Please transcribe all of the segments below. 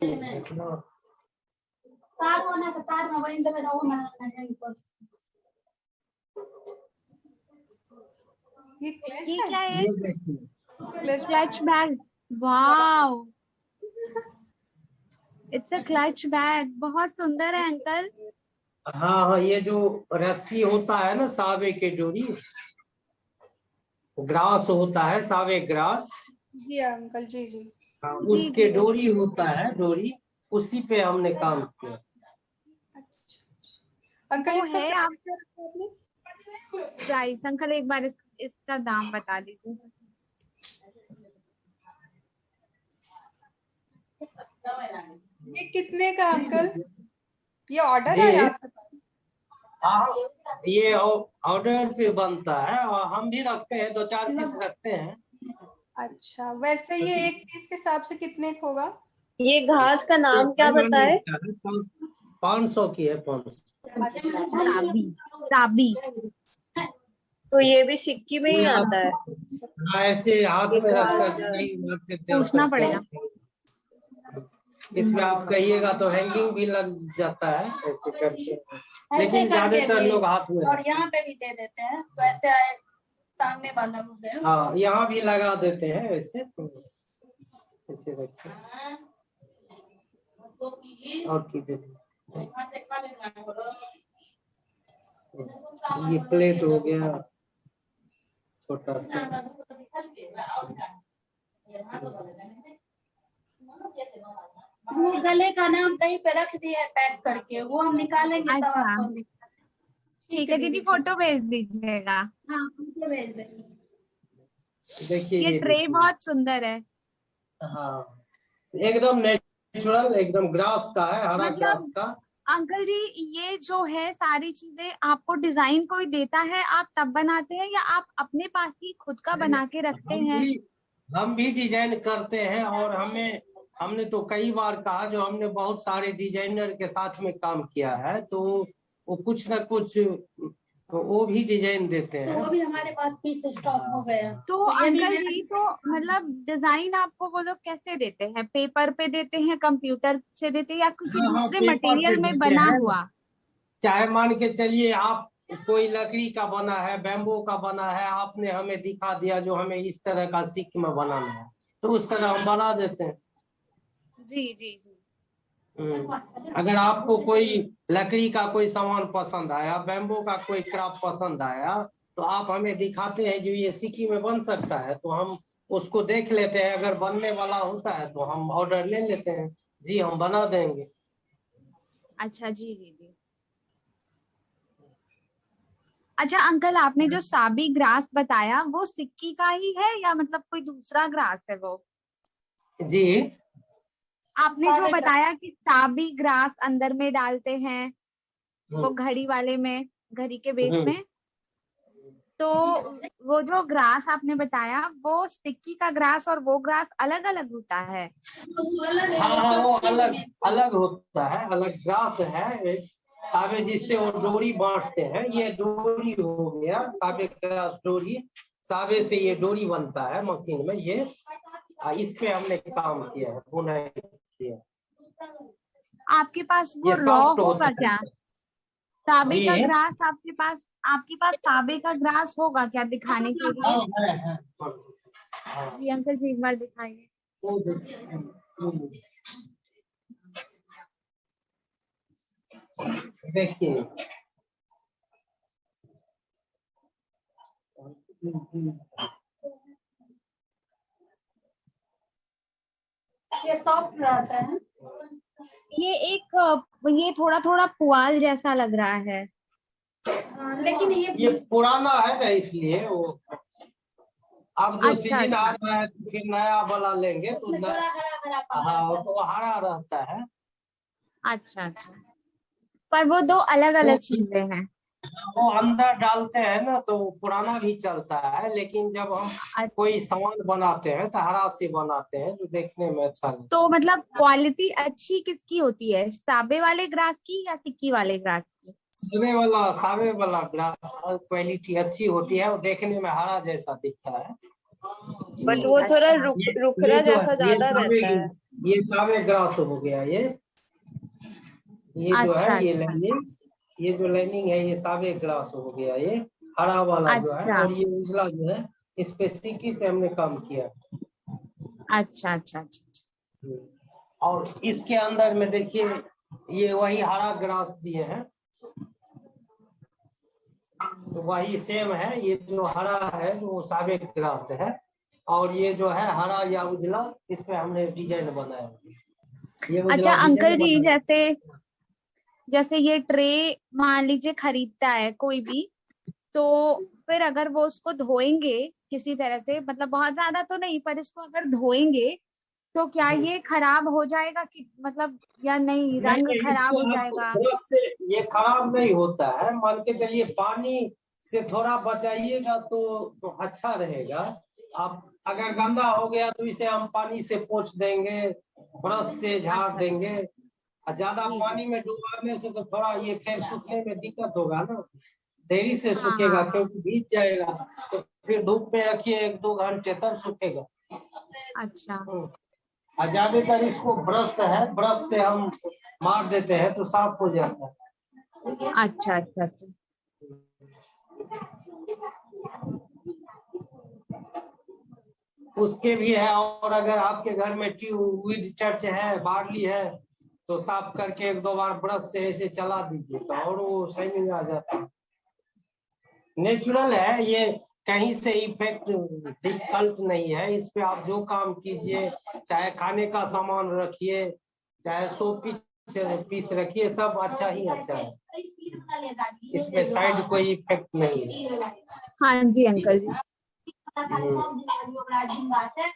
तार होना तो तार में वही दबे रहो ना नहीं पर ये क्या है? ये देखिए clutch bag. Wow, it's a clutch bag. बहुत सुंदर है अंकल। हाँ हाँ, ये जो रस्सी होता है ना सावे के डोरी, ग्रास होता है सावे ग्रास, जी अंकल जी जी। हाँ, उसके जी। डोरी होता है, डोरी उसी पे हमने काम किया। अच्छा अंकल, वो इसका है प्राइस आप क्या रखा आपने? प्राइस अंकल एक बार इसका दाम बता दीजिए। ये कितने का अंकल? ये ऑर्डर जी है आपके पास? हाँ, ये ऑर्डर पे बनता है और हम भी रखते हैं, 2-4 पीस रखते हैं। अच्छा, वैसे ये एक पीस के हिसाब से कितने का होगा? ये घास का नाम क्या बताए? 500 की है, 500। अच्छा साबी साबी। तो ये भी सिक्की में ही ये आप आता है? हाँ, ऐसे हाथ ये में घास रखकर का- कहीं रख के चल पूछना सकते हैं। पड़ेगा। इसमें आप कहिएगा तो हैंगिंग भी लग जाता है ऐसे करके, लेकिन ज्यादातर लोग हाथ में और यहाँ पे भी दे देते हैं वैसे आए टांगने वाला हो गया। हाँ, यहाँ भी लगा देते हैं ऐसे ऐसे रख के। और की देते ये प्लेट हो गया छोटा सा। वो गले का नाम कहीं पे रख दिया है पैक करके, वो हम निकालेंगे तब अच्छा। आपको ठीक है दीदी, फोटो भेज दीजिएगा। हाँ हमको भेज देंगे। देखिए ये ये ट्रे देखिए, बहुत सुंदर है। हाँ एकदम नेचुरल, एकदम ग्रास का है, हरा ग्रास मतलब का। अंकल जी, ये जो है सारी चीजें आपको डिजाइन कोई देता है, आप तब बनाते हैं या आप अपने पास ही खुद का बना के रखते हैं? हम भी डिजाइन करते हैं, और हमने तो कई बार कहा, जो हमने बहुत सारे डिजाइनर के साथ में काम किया है, तो वो कुछ ना कुछ तो वो भी डिजाइन देते तो हैं। वो भी हमारे पास पीस स्टॉक हो गया। तो ये भी अंकल है। जी, तो मतलब डिजाइन आपको वो लोग कैसे देते हैं? पेपर पे देते हैं, कंप्यूटर से देते हैं, या किसी हाँ हाँ, दूसरे पेपर पे मटेरियल में देते बना हैं। हुआ? चाहे मान के चलिए आप कोई लकड़ी का बना है, बैम्बू का बना है, आपने हमें दिखा दिया जो हमें इस तरह का सिक में बनाना है, तो उस तरह हम बना देते हैं। जी जी जी। अगर आपको कोई लकड़ी का कोई सामान पसंद आया, बैम्बू का कोई क्राफ्ट पसंद आया, तो आप हमें दिखाते हैं जो ये सिक्की में बन सकता है, तो हम उसको देख लेते हैं। अगर बनने वाला होता है तो हम ऑर्डर ले लेते हैं, जी हम बना देंगे। अच्छा जी जी जी। अच्छा अंकल, आपने जो साबी ग्रास बताया वो सिक्की का ही है या मतलब कोई दूसरा ग्रास है वो? जी आपने जो बताया कि साबी ग्रास अंदर में डालते हैं, वो घड़ी वाले में, घड़ी के बेस में, तो वो जो ग्रास आपने बताया वो सिक्की का ग्रास और वो ग्रास अलग अलग होता है? हाँ हाँ, वो अलग अलग होता है, अलग ग्रास है साबे, जिससे वो डोरी बांटते हैं। ये डोरी हो गया साबे ग्रास डोरी, साबे से ये डोरी बनता है मशीन में। ये इस पे हमने काम किया है, बुनाई किया। आपके पास वो ये रॉ सॉफ्ट होगा होता है। क्या? साबे जी का ग्रास आपके पास साबे का ग्रास होगा क्या दिखाने के लिए? हाँ है। हाँ। जी अंकल जी, एक बार दिखाइए। देखिए ये सॉफ्ट रहता है। ये थोड़ा थोड़ा पुआल जैसा लग रहा है। लेकिन ये पुराना है ना, इसलिए वो अब जो अच्छा सीजन आ अच्छा। रहा है तो फिर नया वाला लेंगे तो थोड़ा हरा हरा हाँ, तो हरा रहता है। अच्छा अच्छा, पर वो दो अलग अलग चीजें हैं। वो अंदर डालते हैं ना तो पुराना भी चलता है, लेकिन जब हम अच्छा, कोई सामान बनाते हैं तो हरा से बनाते हैं, जो देखने में अच्छा लगता तो मतलब क्वालिटी अच्छी किसकी होती है, साबे वाले ग्रास की या सिक्की वाले ग्रास की? है। सावे वाला ग्लास क्वालिटी अच्छी होती है, वो देखने में हरा जैसा दिखता है। बट जी, वो थोड़ा अच्छा। रुखरा ये जो जैसा ज्यादा रहता है। ये सावे ग्रास हो गया ये जो अच्छा है ये अच्छा लाइनिंग, ये जो लाइनिंग है ये सावे ग्रास हो गया, ये हरा वाला जो है, अच्छा और ये उजला जो है इस पे सिक्की से हमने काम किया। अच्छा अच्छा अच्छा। और इसके अंदर में देखिए ये वही हरा ग्रास दिए हैं, तो वही सेम है, ये जो हरा है वो सावे ग्रास है, और ये जो है हरा या उजला इस पे हमने डिजाइन बनाया। ये अच्छा उजला अंकल डिजाइन जी, बनाया। जैसे जैसे ये ट्रे मान लीजिए खरीदता है कोई भी, तो फिर अगर वो उसको धोएंगे किसी तरह से, मतलब बहुत ज्यादा तो नहीं, पर इसको अगर धोएंगे तो क्या ये खराब हो जाएगा कि मतलब, या नहीं, नहीं रंग नहीं, खराब इसको हो आप जाएगा? ब्रश से, ये खराब नहीं होता है, मान के चलिए पानी से थोड़ा बचाइएगा तो अच्छा रहेगा। आप अगर गंदा हो गया तो इसे हम पानी से पोंछ देंगे, ब्रश से झाड़ अच्छा देंगे, और ज्यादा जी जी। पानी में डुबाने से तो थोड़ा ये फिर सूखने में दिक्कत होगा ना, देरी से हाँ सूखेगा हाँ। क्योंकि भीग जाएगा, तो फिर धूप में रखिए 1-2 घंटे तब सूखेगा। अच्छा और ज्यादातर इसको ब्रश है, ब्रश से हम मार देते हैं तो साफ हो जाता है। अच्छा अच्छा अच्छा। उसके भी है, और अगर आपके घर में ट्यूबवेल चर्च है, बार्ली है, तो साफ करके 1-2 बार ब्रश से ऐसे चला दीजिए तो और वो शाइनिंग आ जाता है। नेचुरल है ये, कहीं से इफेक्ट डिफिकल्ट नहीं है, इस पे आप जो काम कीजिए, चाहे खाने का सामान रखिए, चाहे सोप पीस रखिए, सब अच्छा ही अच्छा है, इसमें साइड कोई इफेक्ट नहीं है। हाँ जी अंकल जी।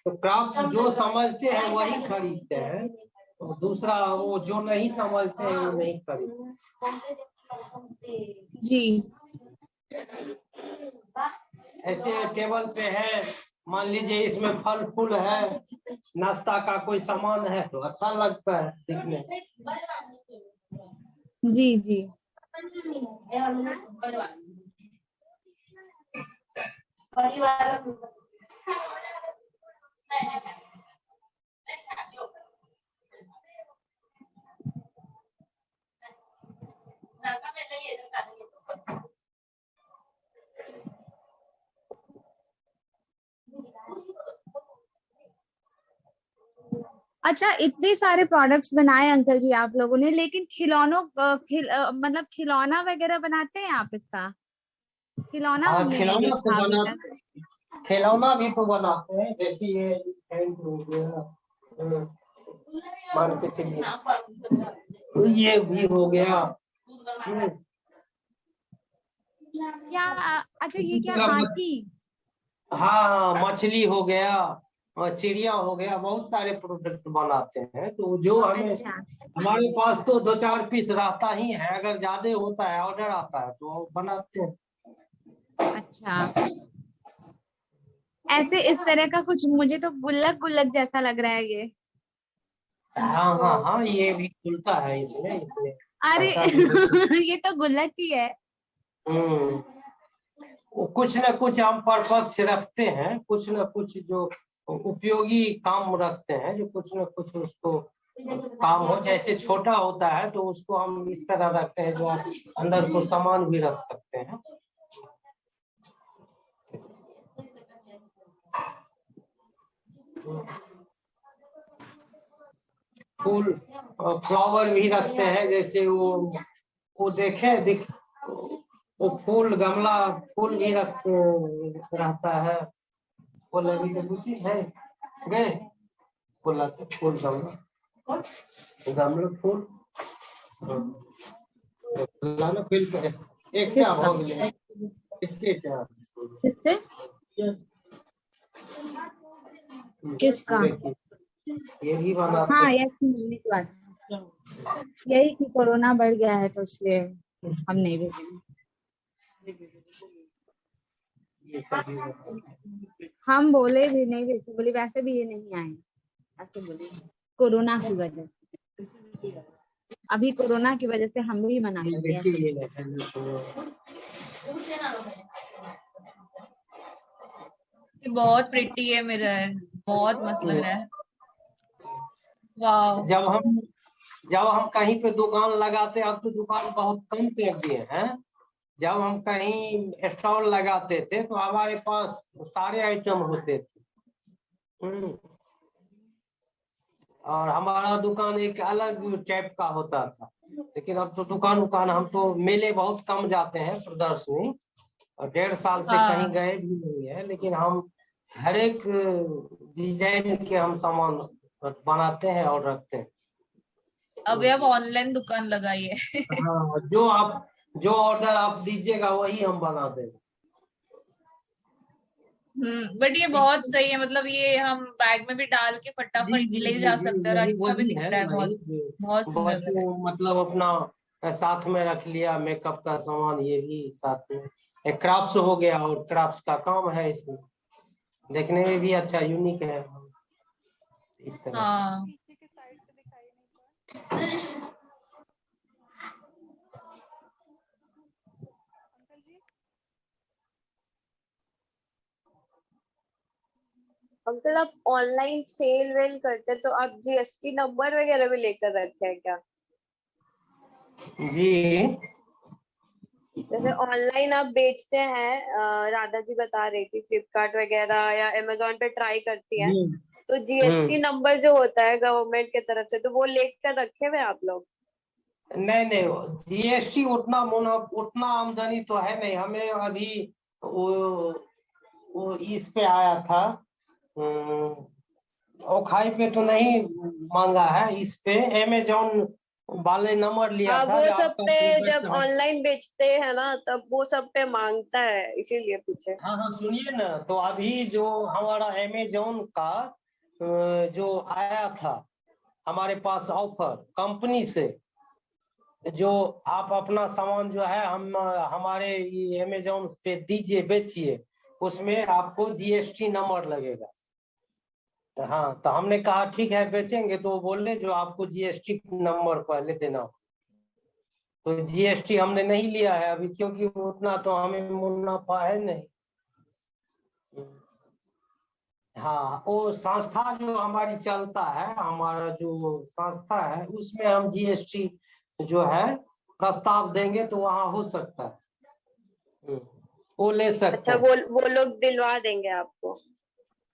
तो क्राफ्ट जो समझते हैं वही खरीदते हैं, तो दूसरा वो जो नहीं समझते हैं वो नहीं खरीदते। जी ऐसे टेबल पे है, मान लीजिए इसमें फल फूल है, नाश्ता का कोई सामान है तो अच्छा लगता है दिखने में। जी जी। अच्छा, इतने सारे प्रोडक्ट्स बनाए अंकल जी आप लोगों ने, लेकिन मतलब खिलौना वगैरह बनाते हैं आप इसका? खिलौना हाँ हमने नहीं खिलौना तो देखा अभी तक। बनाते, खिलौना भी तो बनाते हैं, जैसे ये हैंड हो गया, मान के चलिए ये भी हो गया। क्या? अच्छा, ये इसी क्या तरह हाथी? हाँ मछली हो गया और चिड़िया हो गया, बहुत सारे प्रोडक्ट बनाते हैं, तो जो हमें, अच्छा हमारे पास तो 2-4 पीस रहता ही है, अगर ज्यादा होता है ऑर्डर आता है तो बनाते हैं। अच्छा। ऐसे इस तरह का कुछ, मुझे तो गुल्लक गुल्लक जैसा लग रहा है ये। हाँ हाँ हाँ, ये भी खुलता है इसमें, इसमें अरे ऐसा भी ये तो गुल्लक ही है। हम्म, वो कुछ न कुछ हम परपक्ष रखते हैं, कुछ न कुछ जो उपयोगी काम रखते हैं, जो कुछ न कुछ उसको काम हो, जैसे छोटा होता है तो उसको हम इस तरह रखते हैं जो आप अंदर को सामान भी रख सकते हैं। फूल फ्लावर भी रखते हैं, जैसे वो वो फूल गमला फूल भी रहता है, वो लगी तो कुछ है गए बोला तो फूल गमला गमला फूल लाना फिल पे एक क्या किसका? हो गया इसके क्या किससे? किसका? देखिए ये भी बनाते हाँ, हैं। यही मम्मी की बात है। यही कि कोरोना बढ़ गया है तो इसलिए हम नहीं भेजेंगे। ये सभी बनाते हैं। हम बोले भी नहीं भेजते, बोले वैसे भी ये नहीं आए, ऐसे बोले कोरोना की वजह से। अभी कोरोना की वजह से हम भी मना ये कर दिया। देखिए ये है ये बहुत प्रिटी है मिरर, बहुत मस्त लग रहा है। वाह। जब हम कहीं पे दुकान लगाते, अब तो दुकान बहुत कम कर दिए हैं। जब हम कहीं स्टॉल लगाते थे तो हमारे पास सारे आइटम होते थे। और हमारा दुकान एक अलग टाइप का होता था। लेकिन अब तो दुकान हम तो मेले बहुत कम जाते हैं, प्रदर्शनी, और 1.5 साल से कहीं गए भी नहीं है। लेकिन हम हर एक डिजाइन के हम सामान बनाते हैं और रखते हैं। अभी आप ऑनलाइन दुकान लगाइए। हाँ, जो ऑर्डर आप दीजिएगा वही हम बना देंगे। बट ये बहुत सही है, मतलब ये हम बैग में भी डाल के फटाफट ले जा सकते हैं और अच्छा भी दिख रहा है, बहुत सुंदर लग रहा है। मतलब अपना साथ में रख लिया, मेकअप का सामान ये भी साथ में, एक क्राफ्ट हो गया, और क्राफ्ट का काम है इसमें, देखने में भी अच्छा यूनिक है इस तरह। हाँ। पीछे के साइड से दिखाई नहीं पड़ा। अंकल जी, अंकल आप ऑनलाइन सेल वेल करते हैं, तो आप जीएसटी नंबर वगैरह भी लेकर रखे हैं क्या? जी, जैसे ऑनलाइन आप बेचते हैं, राधा जी बता रही थी फ्लिपकार्ट वगैरह या अमेजोन पे ट्राई करती हैं, तो जीएसटी नंबर जो होता है गवर्नमेंट की तरफ से, तो वो लेकर रखे हुए आप लोग? नहीं, जीएसटी उतना आमदनी तो है नहीं हमें। अभी वो इस पे आया था, ओखाई पे तो नहीं मांगा है, इस पे अमेजोन वाले नंबर लिया हाँ, था। वो जो सब आपका पे प्रोडक्ट जब है, ऑनलाइन बेचते हैं ना, तब वो सब पे मांगता है, इसीलिए पूछे। हाँ सुनिए ना, तो अभी जो हमारा अमेजोन का जो आया था हमारे पास ऑफर कंपनी से, जो आप अपना सामान जो है हम हमारे ये अमेजोन पे दीजिए, बेचिए, उसमें आपको जीएसटी नंबर लगेगा। हाँ, तो हमने कहा ठीक है बेचेंगे, तो बोले जो आपको जीएसटी नंबर पहले देना हो। तो जीएसटी हमने नहीं लिया है अभी, क्योंकि उतना तो हमें मुनाफा है नहीं। हाँ, वो संस्था जो हमारी चलता है, हमारा जो संस्था है, उसमें हम जीएसटी जो है प्रस्ताव देंगे तो वहाँ हो सकता है, वो ले सकते अच्छा, हैं। वो लोग दिलवा देंगे आपको?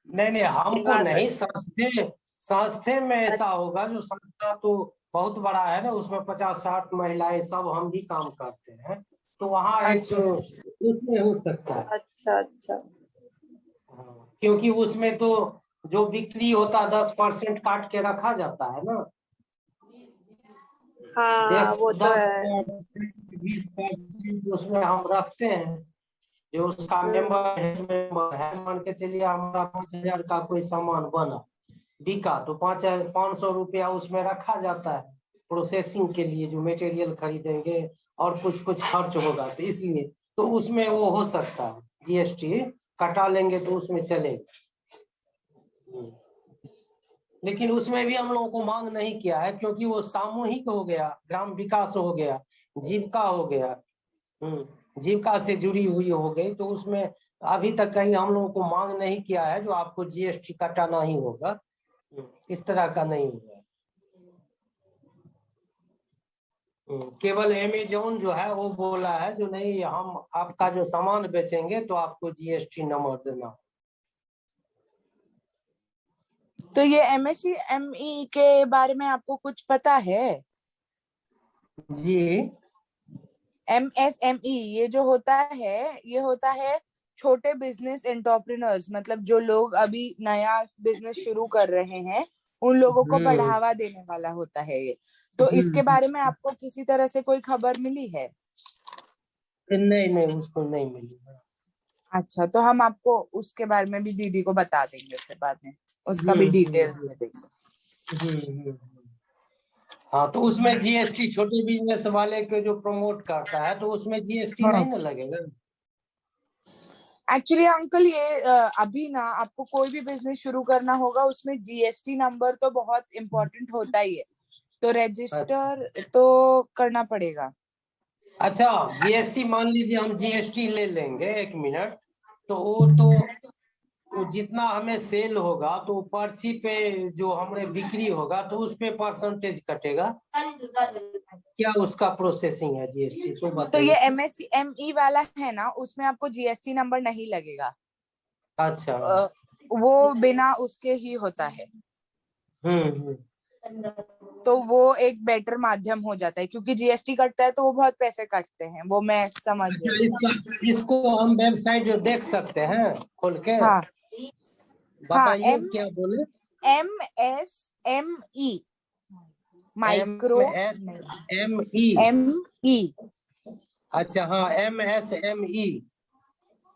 नहीं, हमको दिलवा नहीं, कर। संस्थे में ऐसा होगा। जो संस्था तो बहुत बड़ा है ना, उसमें 50-60 महिलाएं सब हम भी काम करते हैं, तो वहाँ एक उसमें हो सकता है। अच्छा अच्छा। क्योंकि उसमें तो जो बिक्री होता 10% काट के रखा जाता है ना, हाँ, वो तो है। 20% उसमें हम रखते हैं। जो उसका मेंबर है, मान के चलिए हमारा 5,000 का कोई सामान बना, बिका, तो 500 रुपया उसमें रखा जाता है प्रोसेसिंग के लिए, जो मटेरियल खरीदेंगे और कुछ खर्च होगा, तो इसलिए तो उसमें वो हो सकता है, जीएसटी कटा लेंगे तो उसमें चलेगा। लेकिन उसमें भी हम लोगों को मांग नहीं किया है, क्योंकि वो सामूहिक हो गया, ग्राम विकास हो गया, जीविका हो गया, जीविका से जुड़ी हुई हो गई, तो उसमें अभी तक कहीं हम लोगों को मांग नहीं किया है जो आपको जीएसटी कटाना ही होगा, इस तरह का नहीं हुआ। केवल अमेजोन जो है वो बोला है जो नहीं, हम आपका जो सामान बेचेंगे तो आपको जीएसटी नंबर देना। तो ये एमएसएमई के बारे में आपको कुछ पता है? जी, एमएसएमई ये जो होता है, ये होता है छोटे बिजनेस एंटरप्रेन्योर्स, मतलब जो लोग अभी नया बिजनेस शुरू कर रहे हैं, उन लोगों को बढ़ावा देने वाला होता है ये। तो इसके बारे में आपको किसी तरह से कोई खबर मिली है? नहीं, उसको नहीं मिली। अच्छा, तो हम आपको उसके बारे में भी दीदी को बता देंगे फिर बाद में, उसका भी डिटेल्स दे देंगे। हाँ, तो उसमें जीएसटी छोटे बिजनेस वाले के जो प्रमोट करता है, तो उसमें जीएसटी नहीं ना लगेगा। एक्चुअली अंकल ये अभी ना आपको कोई भी बिजनेस शुरू करना होगा, उसमें जीएसटी नंबर तो बहुत इम्पोर्टेंट होता ही है, तो रजिस्टर तो करना पड़ेगा। अच्छा, जीएसटी मान लीजिए हम जीएसटी ले लेंगे, 1 मिनट, तो वो तो तो जितना हमें सेल होगा तो पर्ची पे जो हमें बिक्री होगा तो उस पे परसेंटेज कटेगा। क्या उसका प्रोसेसिंग है जीएसटी तो तो बताइए। ये MSME वाला है ना, उसमें आपको GST नंबर नहीं लगेगा। अच्छा। वो बिना उसके ही होता है। हम्म। तो वो एक बेटर माध्यम हो जाता है, क्योंकि GST कटता है तो वो बहुत पैसे काटते हैं, वो मैं समझ अच्छा, रही हूँ। इसको हम वेबसाइट जो देख सकते हैं खोल के। हाँ हाँ, बताइए क्या बोले। MSME, micro MSME। ME। अच्छा हाँ, MSME।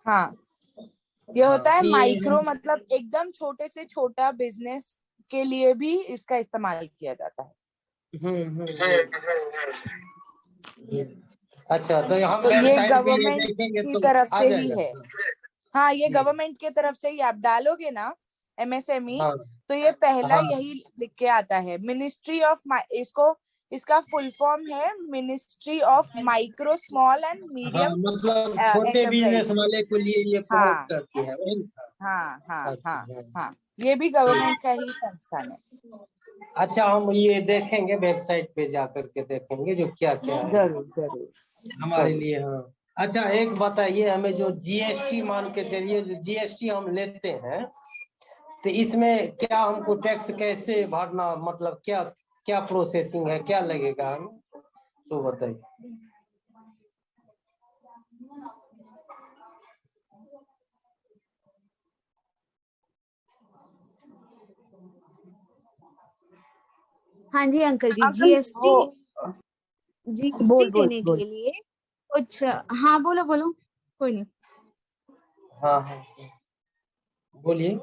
हाँ, ये होता है ये माइक्रो, मतलब एकदम छोटे से छोटा बिजनेस के लिए भी इसका इस्तेमाल किया जाता है। अच्छा, तो हम तो ये वेबसाइट पे ये गवर्नमेंट देखेंगे की तो तरफ आ से ही जाएगा। है। हाँ, ये जी। गवर्नमेंट की तरफ से ही आप डालोगे ना MSME, हाँ तो ये पहला हाँ यही लिख के आता है, मिनिस्ट्री ऑफ, इसको, इसका फुल फॉर्म है ministry of micro small and हाँ, मीडियम मतलब छोटे बिजनेस एंटरप्राइजेस। वाले के लिए ये प्रमोट हाँ करती है वही ना? हाँ हाँ हाँ अच्छा हाँ, ये भी गवर्नमेंट का ही संस्थान है। अच्छा, हम ये देखेंगे वेबसाइट पे जा करके देखेंगे जो क्या क्या है जरूर जरूर हमारे जरूर। लिए। हाँ। अच्छा, एक बताइए हमें, जो जीएसटी मान के चलिए, जो जीएसटी हम लेते हैं तो इसमें क्या हमको टैक्स कैसे भरना, मतलब क्या क्या प्रोसेसिंग है, क्या लगेगा हम तो बताइए। हाँ जी अंकल जी, अंकल जीएसटी वो जीएसटी बोल बोल लेने बोल। के लिए कुछ, हाँ बोलो बोलो, कोई नहीं। हाँ हाँ बोलिए।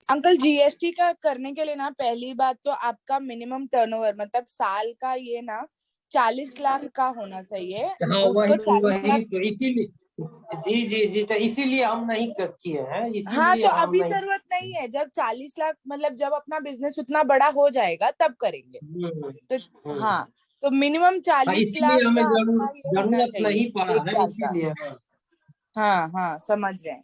अंकल, GST का करने के लिए ना, पहली बात तो आपका मिनिमम टर्नओवर, मतलब साल का ये ना 40 लाख का होना चाहिए। हाँ उसको वही 40 वही लाख। तो इसीलिए, जी जी जी, तो इसीलिए हम नहीं किए हैं, हाँ, इसीलिए तो हम अभी नहीं। जरूरत नहीं है, जब 40 लाख, मतलब जब अपना बिजनेस उतना बड़ा हो जाएगा तब करेंगे। तो हम्म। हाँ, तो मिनिमम हाँ, 40 इसीलिए लाख हमें का आपका ये होना जरूरत चाहिए नहीं पड़ा एक है साल का। इसीलिए। हाँ। हाँ हाँ, समझ रहे हैं।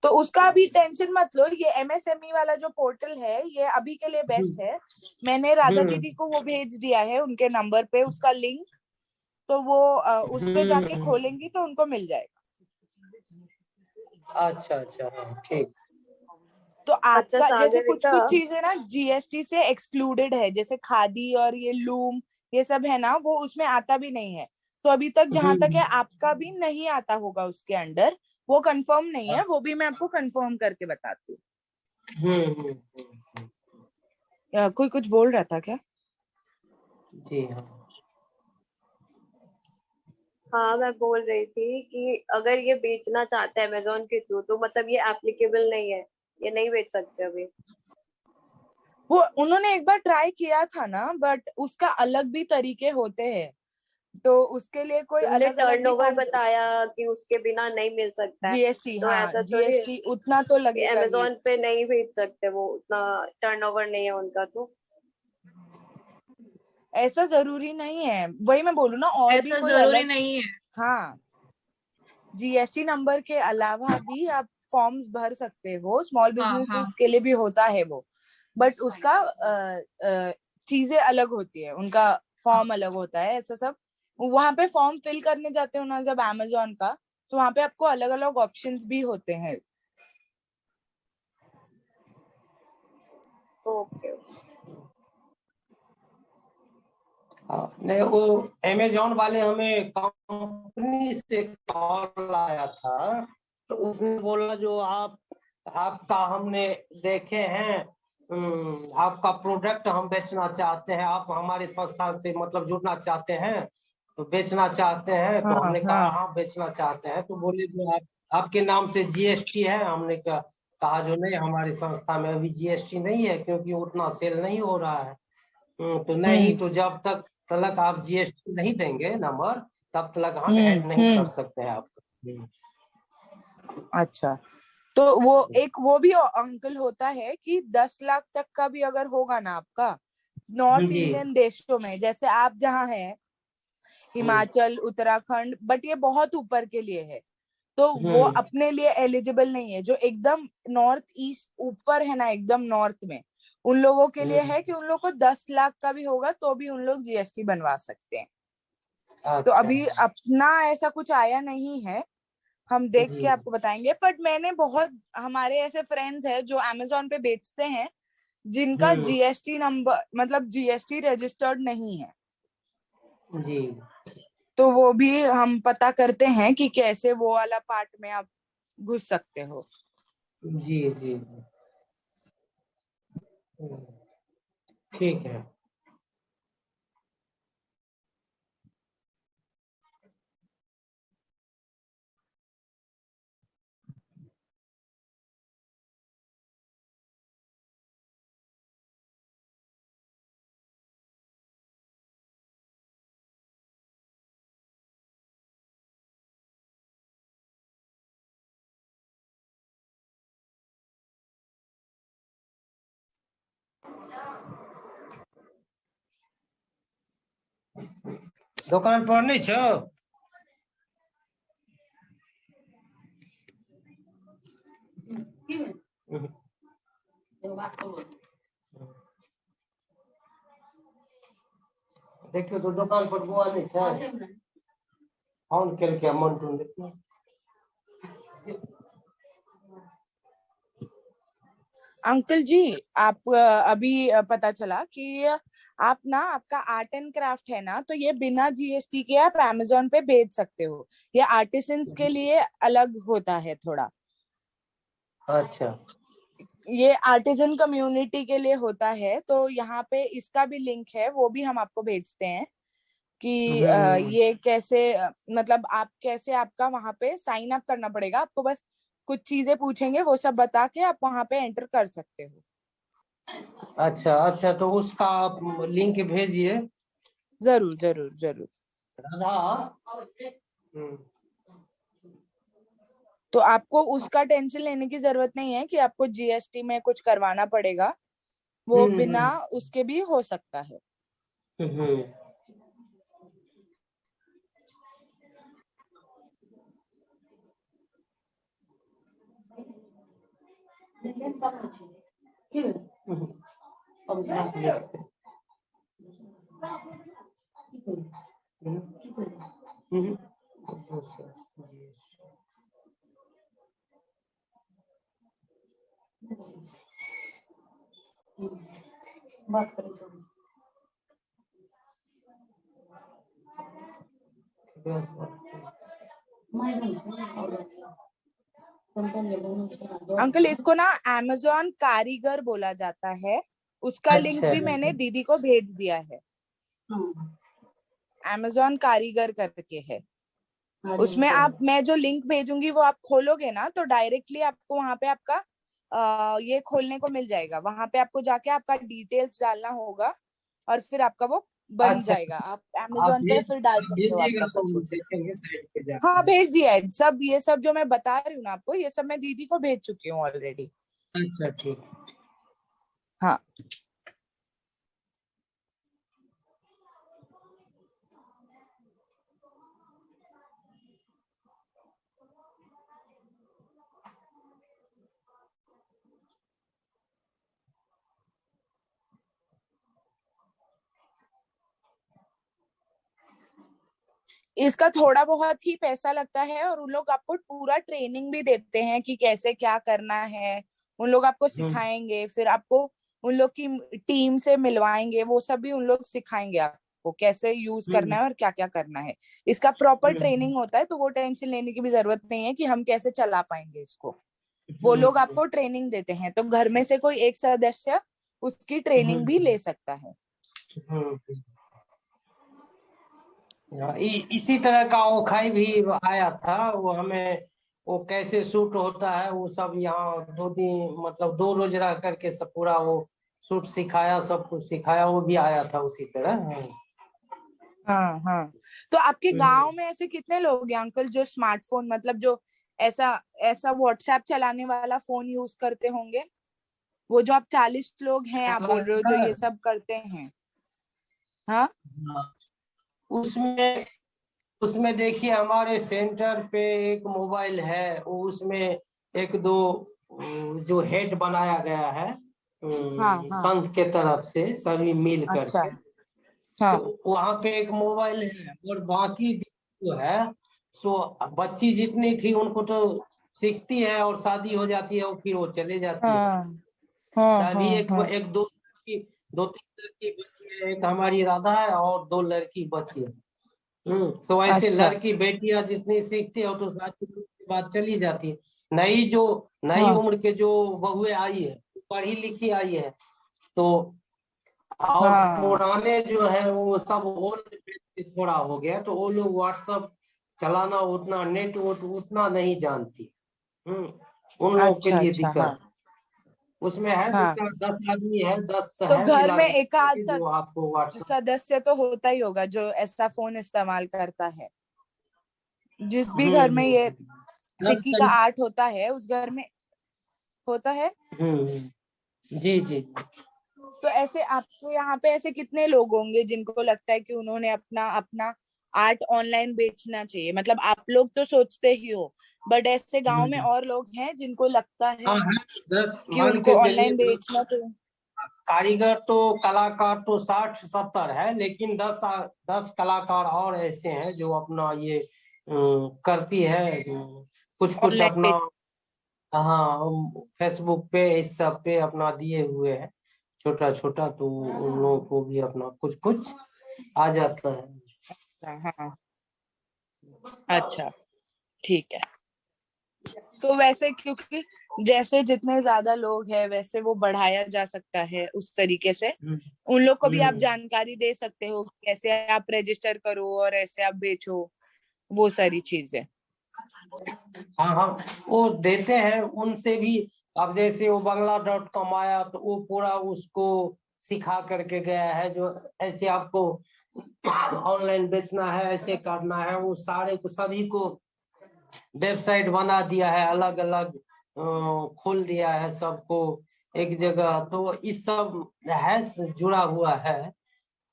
तो उसका अभी टेंशन मत लो, ये MSME वाला जो पोर्टल है ये अभी के लिए बेस्ट है। मैंने राधा हम्म दीदी को वो भेज दिया है उनके नंबर पे उसका लिंक, तो वो उस पे जाके हम्म। खोलेंगी तो उनको मिल जाएगा। अच्छा अच्छा, हाँ, ठीक। तो अच्छा आपका जैसे कुछ सागरिका, कुछ चीजें ना GST से एक्सक्लूडेड है, जैसे खादी और ये लूम, ये सब है ना, वो उसमें आता भी नहीं है। तो अभी तक जहां तक है आपका भी नहीं आता होगा उसके अंडर, वो कंफर्म नहीं है, वो भी मैं आपको कंफर्म करके बताती हम्म। हूँ। कोई कुछ बोल रहा था क्या? जी हाँ। हाँ मैं बोल रही थी कि अगर ये बेचना चाहते हैं अमेजोन के थ्रू तो मतलब ये एप्लीकेबल नहीं है, ये नहीं बेच सकते अभी। वो उन्होंने एक बार ट्राई किया था ना, बट उसका अलग भी तरीके होते हैं, तो उसके लिए कोई तुमने अलग अलग भी टर्नओवर फॉर्म। बताया कि उसके बिना नहीं मिल सकता है, GST, तो हाँ, ऐसा थोड़ी है GST उतना तो कि लगेगा ही। अमेजोन पे नहीं बेच सकते, वो उतना टर्नओवर नहीं है उनका तो। ऐसा जरूरी नहीं है, वही मैं बोलूँ ना, और भी ऐसा कोई जरूरी अलग। नहीं है। हाँ, GST नंबर के अलावा भी आप फॉर्म्स भर सकते हो, स्मॉल हाँ हाँ। बिजनेसेस के लिए भी होता है वो, बट उसका चीजें अलग होती है, उनका फॉर्म अलग होता है, ऐसा सब। वहां पे फॉर्म फिल करने जाते हो ना जब अमेजोन का, तो वहां पे आपको अलग अलग ऑप्शंस भी होते हैं। ओके। नहीं, वो अमेजोन वाले हमें कंपनी से कॉल आया था, तो उसने बोला जो आपका हमने देखे हैं, आपका प्रोडक्ट हम बेचना चाहते हैं, आप हमारे संस्था से मतलब जुड़ना चाहते हैं तो बेचना चाहते हैं। तो हाँ हमने कहा हाँ। हाँ बेचना चाहते हैं, तो बोले जो आपके नाम से जीएसटी है। हमने कहा जो नहीं, हमारी संस्था में अभी जीएसटी नहीं है क्योंकि उतना सेल नहीं हो रहा है। तो नहीं, तो जब तक आप जीएसटी नहीं देंगे नंबर, तब तक हम ऐड नहीं कर सकते हैं आपको। अच्छा, तो वो एक वो भी अंकल होता है कि 10 लाख तक का भी अगर होगा ना आपका, नॉर्थ जी। इंडियन देशों में, जैसे आप जहाँ हैं, हिमाचल, उत्तराखंड, बट ये बहुत ऊपर के लिए है। तो वो अपने लिए एलिजिबल नहीं है। जो एकदम नॉर्थ ईस्ट ऊपर है ना, एकदम नॉर्थ में, उन लोगों के लिए है कि उन लोग को 10 लाख का भी होगा तो भी उन लोग जीएसटी बनवा सकते हैं। तो अच्छा अभी अपना ऐसा कुछ आया नहीं है, हम देख जी के आपको बताएंगे। बट मैंने बहुत, हमारे ऐसे फ्रेंड्स हैं जो अमेजोन पे बेचते हैं जिनका जीएसटी नंबर मतलब जीएसटी रजिस्टर्ड नहीं है, जी तो वो भी हम पता करते हैं कि कैसे वो वाला पार्ट में आप घुस सकते हो। जी जी जी ठीक है। दुकान पर नहीं छो? देखियो तो दुकान पर बुआ नहीं छे? फोन करके मंटू देखियो। अंकल जी, आप अभी पता चला कि आप ना, आपका आर्ट एंड क्राफ्ट है ना, तो ये बिना जीएसटी के आप अमेजोन पे बेच सकते हो। ये आर्टिसंस के लिए अलग होता है थोड़ा, अच्छा ये आर्टिजन कम्युनिटी के लिए होता है। तो यहाँ पे इसका भी लिंक है, वो भी हम आपको भेजते हैं कि ये कैसे मतलब आप कैसे, आपका वहां पे साइन अप करना पड़ेगा आपको, बस कुछ चीजें पूछेंगे, वो सब बता के आप वहां पे एंटर कर सकते हो। अच्छा अच्छा, तो उसका आप लिंक भेजिए। जरूर जरूर जरूर। राधा तो आपको उसका टेंशन लेने की जरूरत नहीं है कि आपको जीएसटी में कुछ करवाना पड़ेगा, वो बिना उसके भी हो सकता है। हम्म बात करें तो मैं नहीं सुन और संपन्न लोगों से अंकल, इसको ना अमेजोन कारीगर बोला जाता है, उसका लिंक अच्छा भी मैंने दीदी को भेज दिया है। अमेजोन कारीगर करके है, उसमें आप, मैं जो लिंक भेजूंगी वो आप खोलोगे ना, तो डायरेक्टली आपको वहां पे आपका ये खोलने को मिल जाएगा। वहां पे आपको जाके आपका डिटेल्स डालना होगा और फिर आपका वो बन अच्छा जाएगा। आप आप अमेजोन पे फिर डाल सकते हो भेजिएगा आपका तो सब हम कुछ। देखेंगे साइड पे हाँ, जाके। भेज दिया है सब, ये सब जो मैं बता रही हूँ ना आपको, ये सब मैं दीदी को भेज चुकी हूँ ऑलरेडी। अच्छा ठीक। हाँ। इसका थोड़ा बहुत ही पैसा लगता है और उन लोग आपको पूरा ट्रेनिंग भी देते हैं कि कैसे क्या करना है। उन लोग आपको सिखाएंगे, फिर आपको उन लोग की टीम से मिलवाएंगे, वो सब भी उन लोग सिखाएंगे आपको कैसे यूज करना है और क्या क्या करना है। इसका प्रॉपर ट्रेनिंग होता है, तो वो टेंशन लेने की भी जरूरत नहीं है कि हम कैसे चला पाएंगे इसको। वो लोग आपको ट्रेनिंग देते हैं, तो घर में से कोई एक सदस्य उसकी ट्रेनिंग भी ले सकता है। इसी तरह का ओखाई भी आया था, वो हमें वो कैसे शूट होता है वो सब यहाँ 2 दिन मतलब 2 रोज रह करके सब पूरा वो शूट सिखाया, सब कुछ सिखाया, वो भी आया था उसी तरह। हाँ हाँ। तो आपके गांव में ऐसे कितने लोग हैं अंकल जो स्मार्टफोन मतलब जो ऐसा ऐसा व्हाट्सएप चलाने वाला फोन यूज करते होंगे? वो जो आप 40 लोग हैं आप बोल रहे हो जो ये सब करते हैं। हाँ। उसमें उसमें देखिए हमारे सेंटर पे एक मोबाइल है, उसमें एक दो जो हेड बनाया गया है हाँ हाँ। संघ के तरफ से सभी मिल अच्छा। करके, हाँ तो वहाँ पे एक मोबाइल है, और बाकी जो है सो बच्ची जितनी थी उनको तो सीखती है और शादी हो जाती है और फिर वो चले जाती है। हाँ हाँ तभी हाँ एक हाँ। एक दो तीन लड़की बची है, एक हमारी राधा है और दो लड़की बची है। तो ऐसे अच्छा। लड़की बेटियां जितनी सीखती है तो शादी के बाद चली जाती है। नई हाँ उम्र के जो बहुएं आई है, पढ़ी लिखी आई है, तो और हाँ। पुराने जो है वो सब ओल्ड थोड़ा हो गया, तो वो लोग व्हाट्सअप चलाना उतना, नेट उतना नहीं जानती। उन लोगों के अच्छा लिए अच्छा। हाँ दिक्कत उसमें है। दो हाँ। चार 10 आदमी है, 10 तो है घर मिला में एक आध के जो आपको व्हाट्सएप। सदस्य तो होता ही होगा जो ऐसा फोन इस्तेमाल करता है। जिस भी घर में ये 10 सिक्की का आर्ट होता है उस घर में होता है। जी जी। तो ऐसे आपके यहाँ पे ऐसे कितने लोग होंगे जिनको लगता है कि उन्होंने अपना अपना आर्ट ऑनलाइन बेचना चाहिए? मतलब आप लोग तो सोचते ही हो, बट ऐसे गांव में और लोग हैं जिनको लगता हाँ है है, 10 कि मान उनको के चलिए, ऑनलाइन बेचना चाहिए। कारीगर तो कलाकार तो 60-70 है, लेकिन 10 कलाकार और ऐसे हैं जो अपना ये करती है, कुछ कुछ ऑनलाइन अपना। बेच। हाँ, फेसबुक पे इस सब पे अपना दिए हुए हैं छोटा छोटा, तो उन लोगों को भी अपना कुछ कुछ आ जाता है। हाँ अच्छा ठीक है। तो वैसे क्योंकि जैसे जितने ज्यादा लोग हैं वैसे वो बढ़ाया जा सकता है उस तरीके से। हम्म, उन लोग को भी आप हम्म। जानकारी दे सकते हो कि कैसे आप रजिस्टर करो और ऐसे आप बेचो, वो सारी चीजें। हाँ हाँ, वो देते हैं उनसे भी। अब जैसे वो Bangla.com आया तो वो पूरा उसको सिखा करके गया है, जो ऐसे आपको ऑनलाइन बेचना है, ऐसे करना है, वो सारे को सभी को वेबसाइट बना दिया है, अलग अलग खोल दिया है सबको एक जगह। तो इस सब है जुड़ा हुआ है।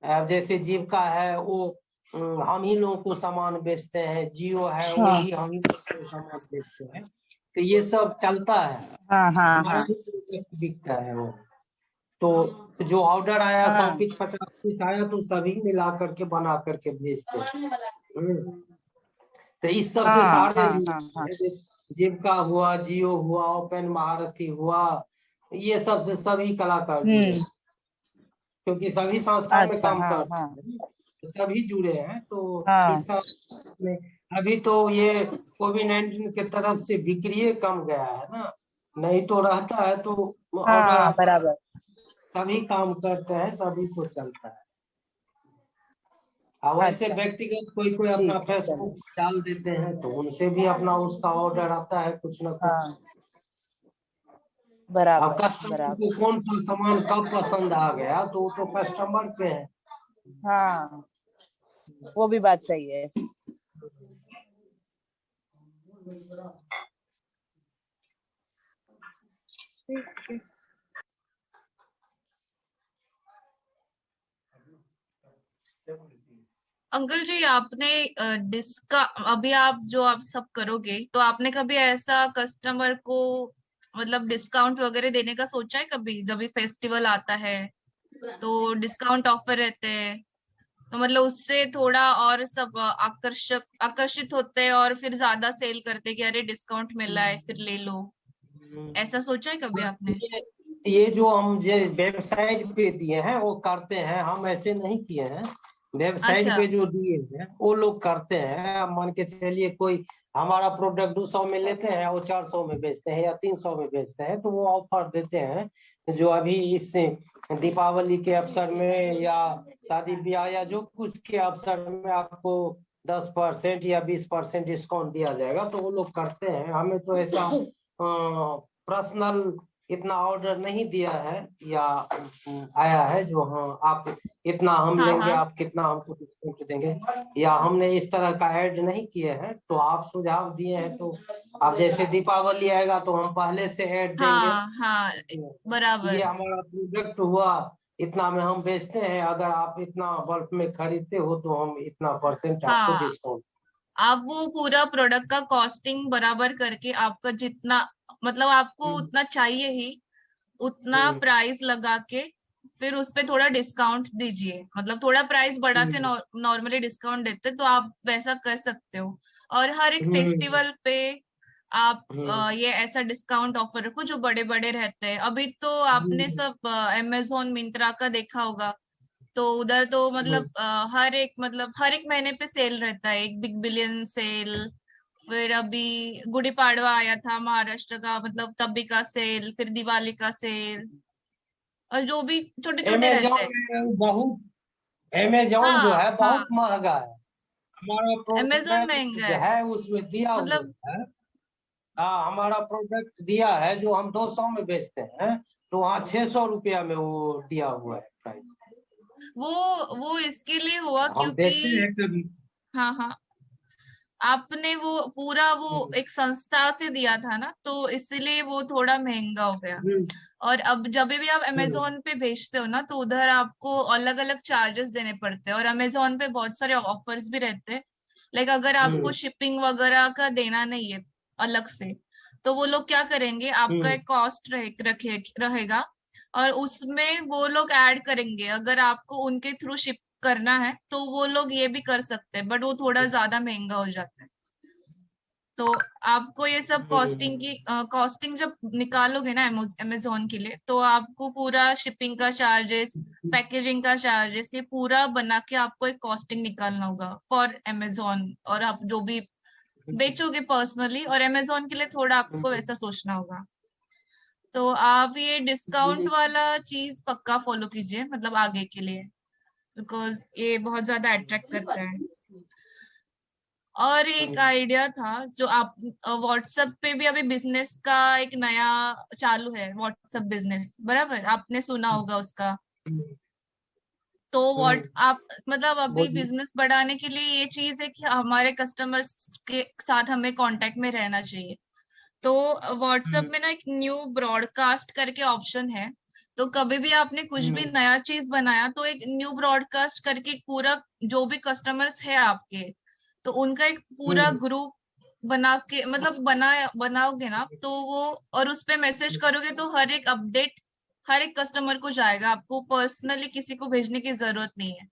अब जैसे जीविका है वो हम ही लोगों को सामान बेचते हैं, जियो है वो हाँ भी हम ही लोगों को सामान बेचते हैं, तो ये सब चलता है। हाँ हाँ हमारा हाँ भी प्रोडक्ट बिकता है वो। तो जो ऑर्डर आया 100 हाँ। पीस 50 पीस आया तो सभी मिला करके बना करके भेजते हैं। तो इस सब से हाँ सारे हाँ जुड़े हाँ हाँ। हैं, जैसे जीविका हुआ, जियो हुआ, ओपन महारथी हुआ, ये सब से सभी कलाकार जुड़े हैं, क्योंकि सभी संस्था में अच्छा। काम हाँ करते हाँ हैं, सभी जुड़े हैं। तो हाँ। इस सब में अभी तो ये कोविड-19 के तरफ से बिक्री कम गया है ना, नहीं तो रहता है तो ऑर्डर हाँ आता है, बराबर। सभी काम करते हैं, सभी को चलता है। और वैसे अच्छा व्यक्तिगत कोई कोई अपना ठीक है चलो। फेसबुक पे डाल देते हैं तो उनसे भी अपना उसका ऑर्डर आता है कुछ ना कुछ। हाँ अब बराबर कस्टमर को बराबर। कौन सा सामान कब पसंद आ गया तो वो तो कस्टमर पे है। हाँ वो भी बात सही है। अंकल जी, आपने डिस्का अभी आप जो आप सब करोगे तो आपने कभी ऐसा कस्टमर को मतलब डिस्काउंट वगैरह देने का सोचा है कभी? जब भी फेस्टिवल आता है तो डिस्काउंट ऑफर रहते हैं, तो मतलब उससे थोड़ा और सब आकर्षित होते हैं और फिर ज्यादा सेल करते हैं कि अरे डिस्काउंट मिल रहा है फिर ले लो। ऐसा सोचा है कभी आपने? ये जो हम जो वेबसाइट पे दिए हैं वो करते हैं, हम ऐसे नहीं किए हैं। वेबसाइट अच्छा। पे जो दिए हैं वो लोग करते हैं। अब मान के चलिए कोई हमारा प्रोडक्ट 200 में लेते हैं, वो 400 में बेचते हैं या 300 में बेचते हैं, तो वो ऑफर देते हैं जो अभी इस दीपावली के अवसर में या शादी ब्याह या जो कुछ के अवसर में आपको 10% या 20% डिस्काउंट दिया जाएगा, तो वो लोग करते हैं। हमें तो ऐसा पर्सनल इतना ऑर्डर नहीं दिया है या आया है जो हाँ आप इतना हम हाँ लेंगे, हाँ आप कितना हमको डिस्काउंट देंगे, या हमने इस तरह का ऐड नहीं किए हैं। तो आप सुझाव दिए हैं तो अब जैसे दीपावली आएगा तो हम पहले से ऐड देंगे, हाँ हाँ ये बराबर। हमारा प्रोडक्ट हुआ, इतना में हम बेचते हैं, अगर आप इतना बल्क में खरीदते हो तो हम इतना % आपको हाँ डिस्काउंट। आप वो पूरा प्रोडक्ट का कॉस्टिंग बराबर करके आपका जितना मतलब आपको उतना चाहिए ही उतना प्राइस लगा के फिर उस पे थोड़ा डिस्काउंट दीजिए, मतलब थोड़ा प्राइस बढ़ा के नॉर्मली डिस्काउंट देते तो आप वैसा कर सकते हो। और हर एक फेस्टिवल पे आप ये ऐसा डिस्काउंट ऑफर रखो जो बड़े बड़े रहते हैं। अभी तो आपने सब अमेजोन मिंत्रा का देखा होगा, तो उधर तो मतलब हर एक महीने पे सेल रहता है, एक बिग बिलियन सेल। फिर अभी गुड़ी पाड़वा आया था महाराष्ट्र का, मतलब तभी का सेल, फिर दिवाली का सेल, और जो भी छोटे छोटे रहते हैं। अमेजोन जो हाँ है हाँ, बहुत महंगा है। हमारा अमेजोन प्रोडक्ट महंगा जो है, है उसमें दिया मतलब हुआ है। हाँ, हमारा प्रोडक्ट दिया है जो हम 200 में बेचते हैं, तो वहाँ 600 रुपया में वो दिया हुआ है प्राइस। वो इसके लिए हुआ हम क्योंकि देखते हैं कभी। हाँ हाँ, आपने वो पूरा वो एक संस्था से दिया था ना, तो इसलिए वो थोड़ा महंगा हो गया। और अब जब भी आप अमेजोन पे भेजते हो ना, तो उधर आपको अलग अलग चार्जेस देने पड़ते हैं, और अमेजोन पे बहुत सारे ऑफर्स भी रहते हैं। लाइक अगर आपको शिपिंग वगैरह का देना नहीं है अलग से, तो वो लोग क्या करेंगे, आपका एक कॉस्ट रहेगा, और उसमें वो लोग ऐड करेंगे। अगर आपको उनके थ्रू शिप करना है तो वो लोग ये भी कर सकते हैं, बट वो थोड़ा ज्यादा महंगा हो जाता है। तो आपको ये सब कॉस्टिंग जब निकालोगे ना अमेजोन के लिए, तो आपको पूरा शिपिंग का चार्जेस, पैकेजिंग का चार्जेस, ये पूरा बना के आपको एक कॉस्टिंग निकालना होगा फॉर अमेजोन। और आप जो भी बेचोगे पर्सनली, और अमेजोन के लिए थोड़ा आपको वैसा सोचना होगा। तो आप ये डिस्काउंट वाला चीज पक्का फॉलो कीजिए, मतलब आगे के लिए, बिकॉज ये बहुत ज्यादा अट्रैक्ट करता है। और एक आइडिया था जो आप व्हाट्सएप पे भी अभी बिजनेस का एक नया चालू है, व्हाट्सएप बिजनेस, बराबर आपने सुना होगा उसका। तो व्हाट आप मतलब अभी बोलिए। बिजनेस बढ़ाने के लिए ये चीज है कि हमारे कस्टमर्स के साथ हमें कांटेक्ट में रहना चाहिए। तो व्हाट्सएप में ना एक न्यू ब्रॉडकास्ट करके ऑप्शन है। तो कभी भी आपने कुछ भी नया चीज बनाया तो एक न्यू ब्रॉडकास्ट करके पूरा जो भी कस्टमर्स है आपके, तो उनका एक पूरा ग्रुप बना के मतलब बनाओगे ना, तो वो और उस पे मैसेज करोगे तो हर एक अपडेट हर एक कस्टमर को जाएगा, आपको पर्सनली किसी को भेजने की जरूरत नहीं है।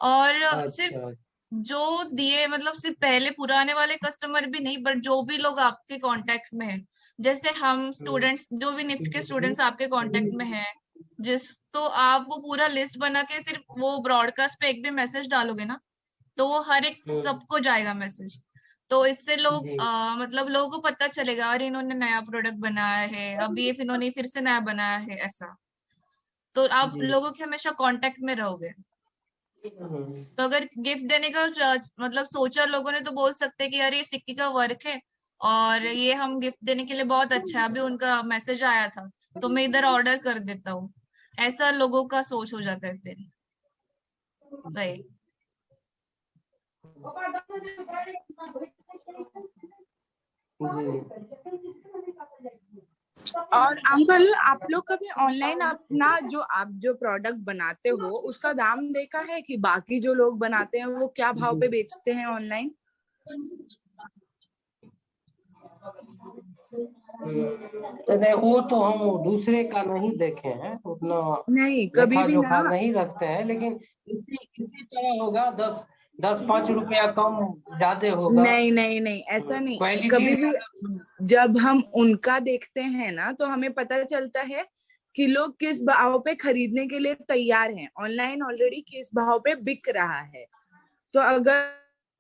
और सिर्फ अच्छा। जो दिए मतलब सिर्फ पहले पुराने वाले कस्टमर भी नहीं, बट जो भी लोग आपके कांटेक्ट में है, जैसे हम स्टूडेंट्स, जो भी निफ्ट के स्टूडेंट्स आपके कांटेक्ट में हैं, तो आप वो पूरा लिस्ट बना के सिर्फ वो ब्रॉडकास्ट पे एक भी मैसेज डालोगे ना, तो वो हर एक सबको जाएगा मैसेज। तो इससे लोग जी। मतलब लोगों को पता चलेगा, अरे इन्होंने नया प्रोडक्ट बनाया है, अभी ये इन्होंने फिर से नया बनाया है, ऐसा। तो आप जी। लोगों के हमेशा कांटेक्ट में रहोगे। तो अगर गिफ्ट देने का मतलब सोचा लोगों ने, तो बोल सकते हैं कि यार ये सिक्के का वर्क है और ये हम गिफ्ट देने के लिए बहुत अच्छा है, अभी उनका मैसेज आया था तो मैं इधर ऑर्डर कर देता हूँ। ऐसा लोगों का सोच हो जाता है फिर। वही। और अंकल, आप लोग कभी ऑनलाइन अपना जो आप जो प्रोडक्ट बनाते हो उसका दाम देखा है कि बाकी जो लोग बनाते हैं वो क्या भाव पे बेचते हैं ऑनलाइन? नहीं, वो तो हम दूसरे का नहीं देखे हैं, उतना नहीं, कभी लेखा भी ना। जोखा नहीं रखते हैं, लेकिन इसी इसी तरह होगा, 10-5 रुपया कम ज्यादा होगा। नहीं नहीं नहीं, ऐसा नहीं। क्वालिटी कभी भी ज्यादा। जब हम उनका देखते हैं ना, तो हमें पता चलता है कि लोग किस भाव पे खरीदने के लिए तैयार हैं। ऑनलाइन ऑलरेडी किस भाव पे बिक रहा है, तो अगर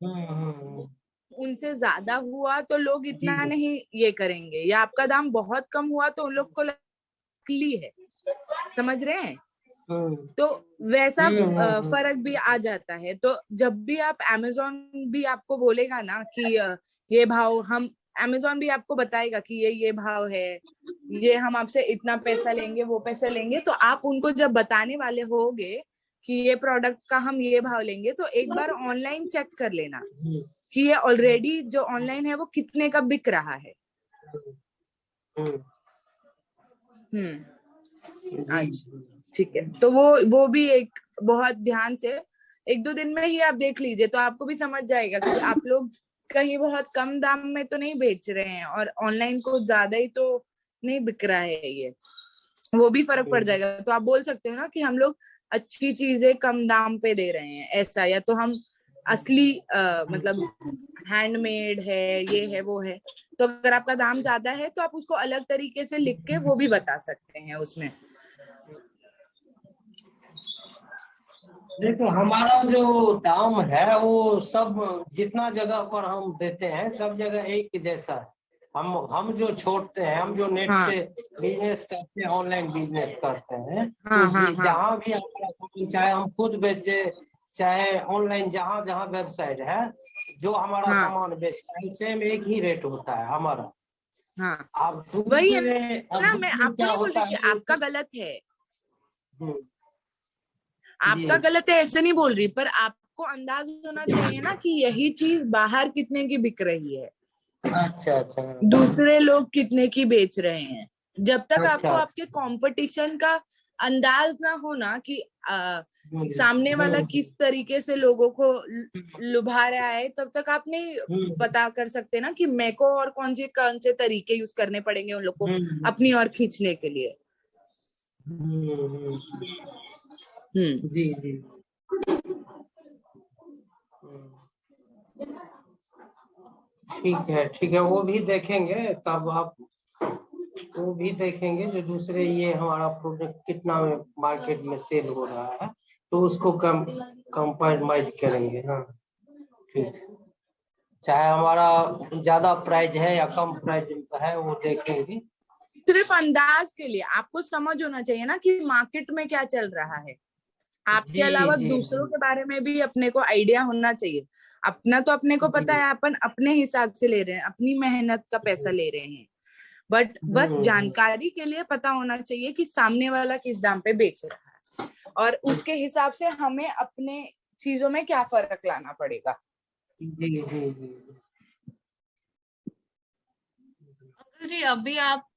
हम्म। उनसे ज्यादा हुआ तो लोग जी। इतना नहीं ये करेंगे, या आपका दाम बहुत कम हुआ तो उन लोग को नकली है, समझ रहे हैं? हम्म। तो वैसा हम्म। फर्क भी आ जाता है। तो जब भी आप अमेजोन भी आपको बोलेगा ना कि ये भाव हम, अमेजोन भी आपको बताएगा कि ये भाव है, ये हम आपसे इतना पैसा लेंगे, वो पैसा लेंगे, तो आप उनको जब बताने वाले होगे कि ये प्रोडक्ट का हम ये भाव लेंगे, तो एक बार ऑनलाइन चेक कर लेना कि ये ऑलरेडी जो ऑनलाइन है वो कितने का बिक रहा है। अच्छा, ठीक है। तो वो भी एक बहुत ध्यान से 1-2 दिन में ही आप देख लीजिए, तो आपको भी समझ जाएगा कि आप लोग कहीं बहुत कम दाम में तो नहीं बेच रहे हैं और ऑनलाइन को ज्यादा ही तो नहीं बिक रहा है ये, वो भी फर्क पड़ जाएगा। तो आप बोल सकते हो ना कि हम लोग अच्छी चीजें कम दाम पे दे रहे हैं ऐसा, या तो हम असली मतलब हैंडमेड है, ये है वो है। तो अगर आपका दाम ज्यादा है तो आप उसको अलग तरीके से लिख के वो भी बता सकते हैं उसमें। देखो हमारा जो दाम है वो सब जितना जगह पर हम देते हैं सब जगह एक जैसा है। हम जो छोड़ते हैं, हम जो नेट हाँ से बिजनेस करते हैं, ऑनलाइन बिजनेस करते हैं, हाँ तो हाँ हाँ जहाँ भी हमारा सामान, चाहे हम खुद बेचे चाहे ऑनलाइन जहाँ जहाँ वेबसाइट है, जो हमारा हाँ सामान बेचता है सेम एक ही रेट होता है हमारा। हाँ। अब वही है दूसरे अब ना, मैं दूसरे आपको क्या नहीं बोल होता रही कि है कि आपका गलत है, हम्म, जी आपका गलत है ऐसे नहीं बोल रही, पर आपको अंदाज होना चाहिए ना कि यही चीज बाहर कितने की बिक रही है, अच्छा अच्छा दूसरे लोग कितने की बेच रहे हैं। जब तक आपको अच्छा आपके कंपटीशन का अंदाज ना हो ना कि सामने वाला हम्म, किस तरीके से लोगों को लुभा रहा है, तब तक आप नहीं हम्म, पता कर सकते ना कि मेरे को और कौन से तरीके यूज करने पड़ेंगे उन लोग को हम्म, अपनी ओर खींचने के लिए। हम्म, हम्म। जी जी ठीक है वो भी देखेंगे तब आप, वो भी देखेंगे जो दूसरे ये हमारा प्रोडक्ट कितना मार्केट में सेल हो रहा है, तो उसको कम कंप्रोमाइज करेंगे। हाँ ठीक, चाहे हमारा ज्यादा प्राइस है या कम प्राइस है वो देखेंगे। सिर्फ अंदाज के लिए आपको समझ होना चाहिए ना कि मार्केट में क्या चल रहा है। आपके जी अलावा जी दूसरों के बारे में भी अपने को आइडिया होना चाहिए। अपना तो अपने को जी पता है, अपन अपने हिसाब से ले रहे हैं, अपनी मेहनत का पैसा ले रहे हैं, बट बस हम्म, जानकारी के लिए पता होना चाहिए कि सामने वाला किस दाम पे बेच रहा है और उसके हिसाब से हमें अपने चीजों में क्या फर्क लाना पड़ेगा। जी जी जी अंकल जी अभी आप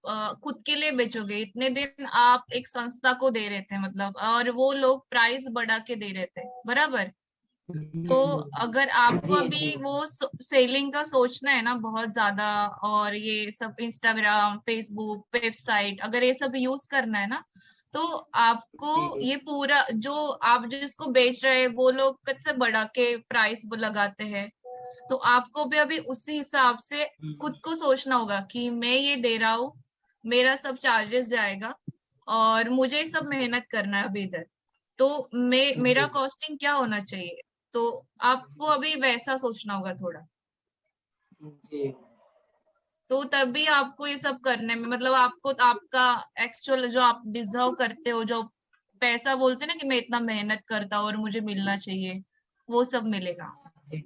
खुद के लिए बेचोगे, इतने दिन आप एक संस्था को दे रहे थे मतलब, और वो लोग प्राइस बढ़ा के दे रहे थे बराबर। तो अगर आपको जी जी अभी वो सेलिंग का सोचना है ना बहुत ज्यादा, और ये सब इंस्टाग्राम फेसबुक वेबसाइट अगर ये सब यूज करना है ना, तो आपको जी ये पूरा जो आप जिसको बेच रहे हैं वो लोग कैसे बढ़ा के प्राइस लगाते हैं, तो आपको भी अभी उसी हिसाब से खुद को सोचना होगा कि मैं ये दे रहा हूँ, मेरा सब चार्जेस जाएगा और मुझे ही सब मेहनत करना है अभी इधर, तो मेरा कॉस्टिंग क्या होना चाहिए। तो आपको अभी वैसा सोचना होगा थोड़ा, जी तो तभी आपको ये सब करने में मतलब आपको आपका एक्चुअल जो आप डिजर्व करते हो, जो पैसा बोलते हैं ना कि मैं इतना मेहनत करता हूँ और मुझे मिलना चाहिए, वो सब मिलेगा। जी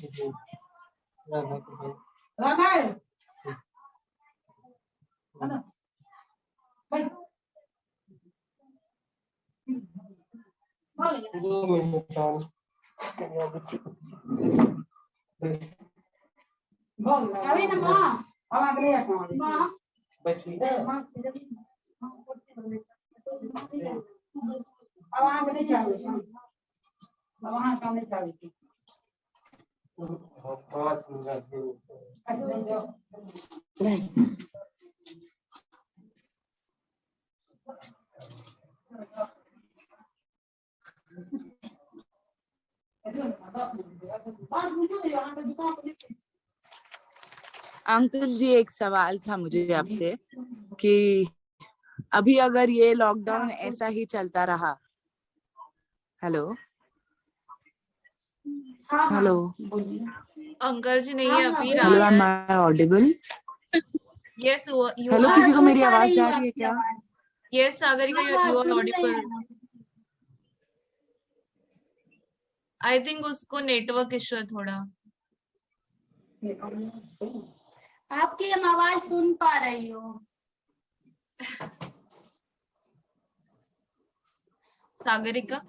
जी दो मिनट अभी ना माँ माँ बैठिए पाँच मिनट अंकल जी एक सवाल था मुझे आपसे कि अभी अगर ये लॉकडाउन ऐसा ही चलता रहा, हेलो हाँ हाँ हेलो बोलिए। अंकल जी नहीं हाँ है हाँ अभी आ हेलो, रहा एम है। I audible? Yes you hello, are. किसी को सुन मेरी पा आवाज रही जा हूँ रही है आपकी क्या? आवाज। यस सागरिका हाँ हाँ यू आर सुन रहे ऑडिबल। हैं। आई थिंक उसको नेटवर्क इश्यू है थोड़ा। आपकी हम आवाज सुन पा रही हूँ। सागरिका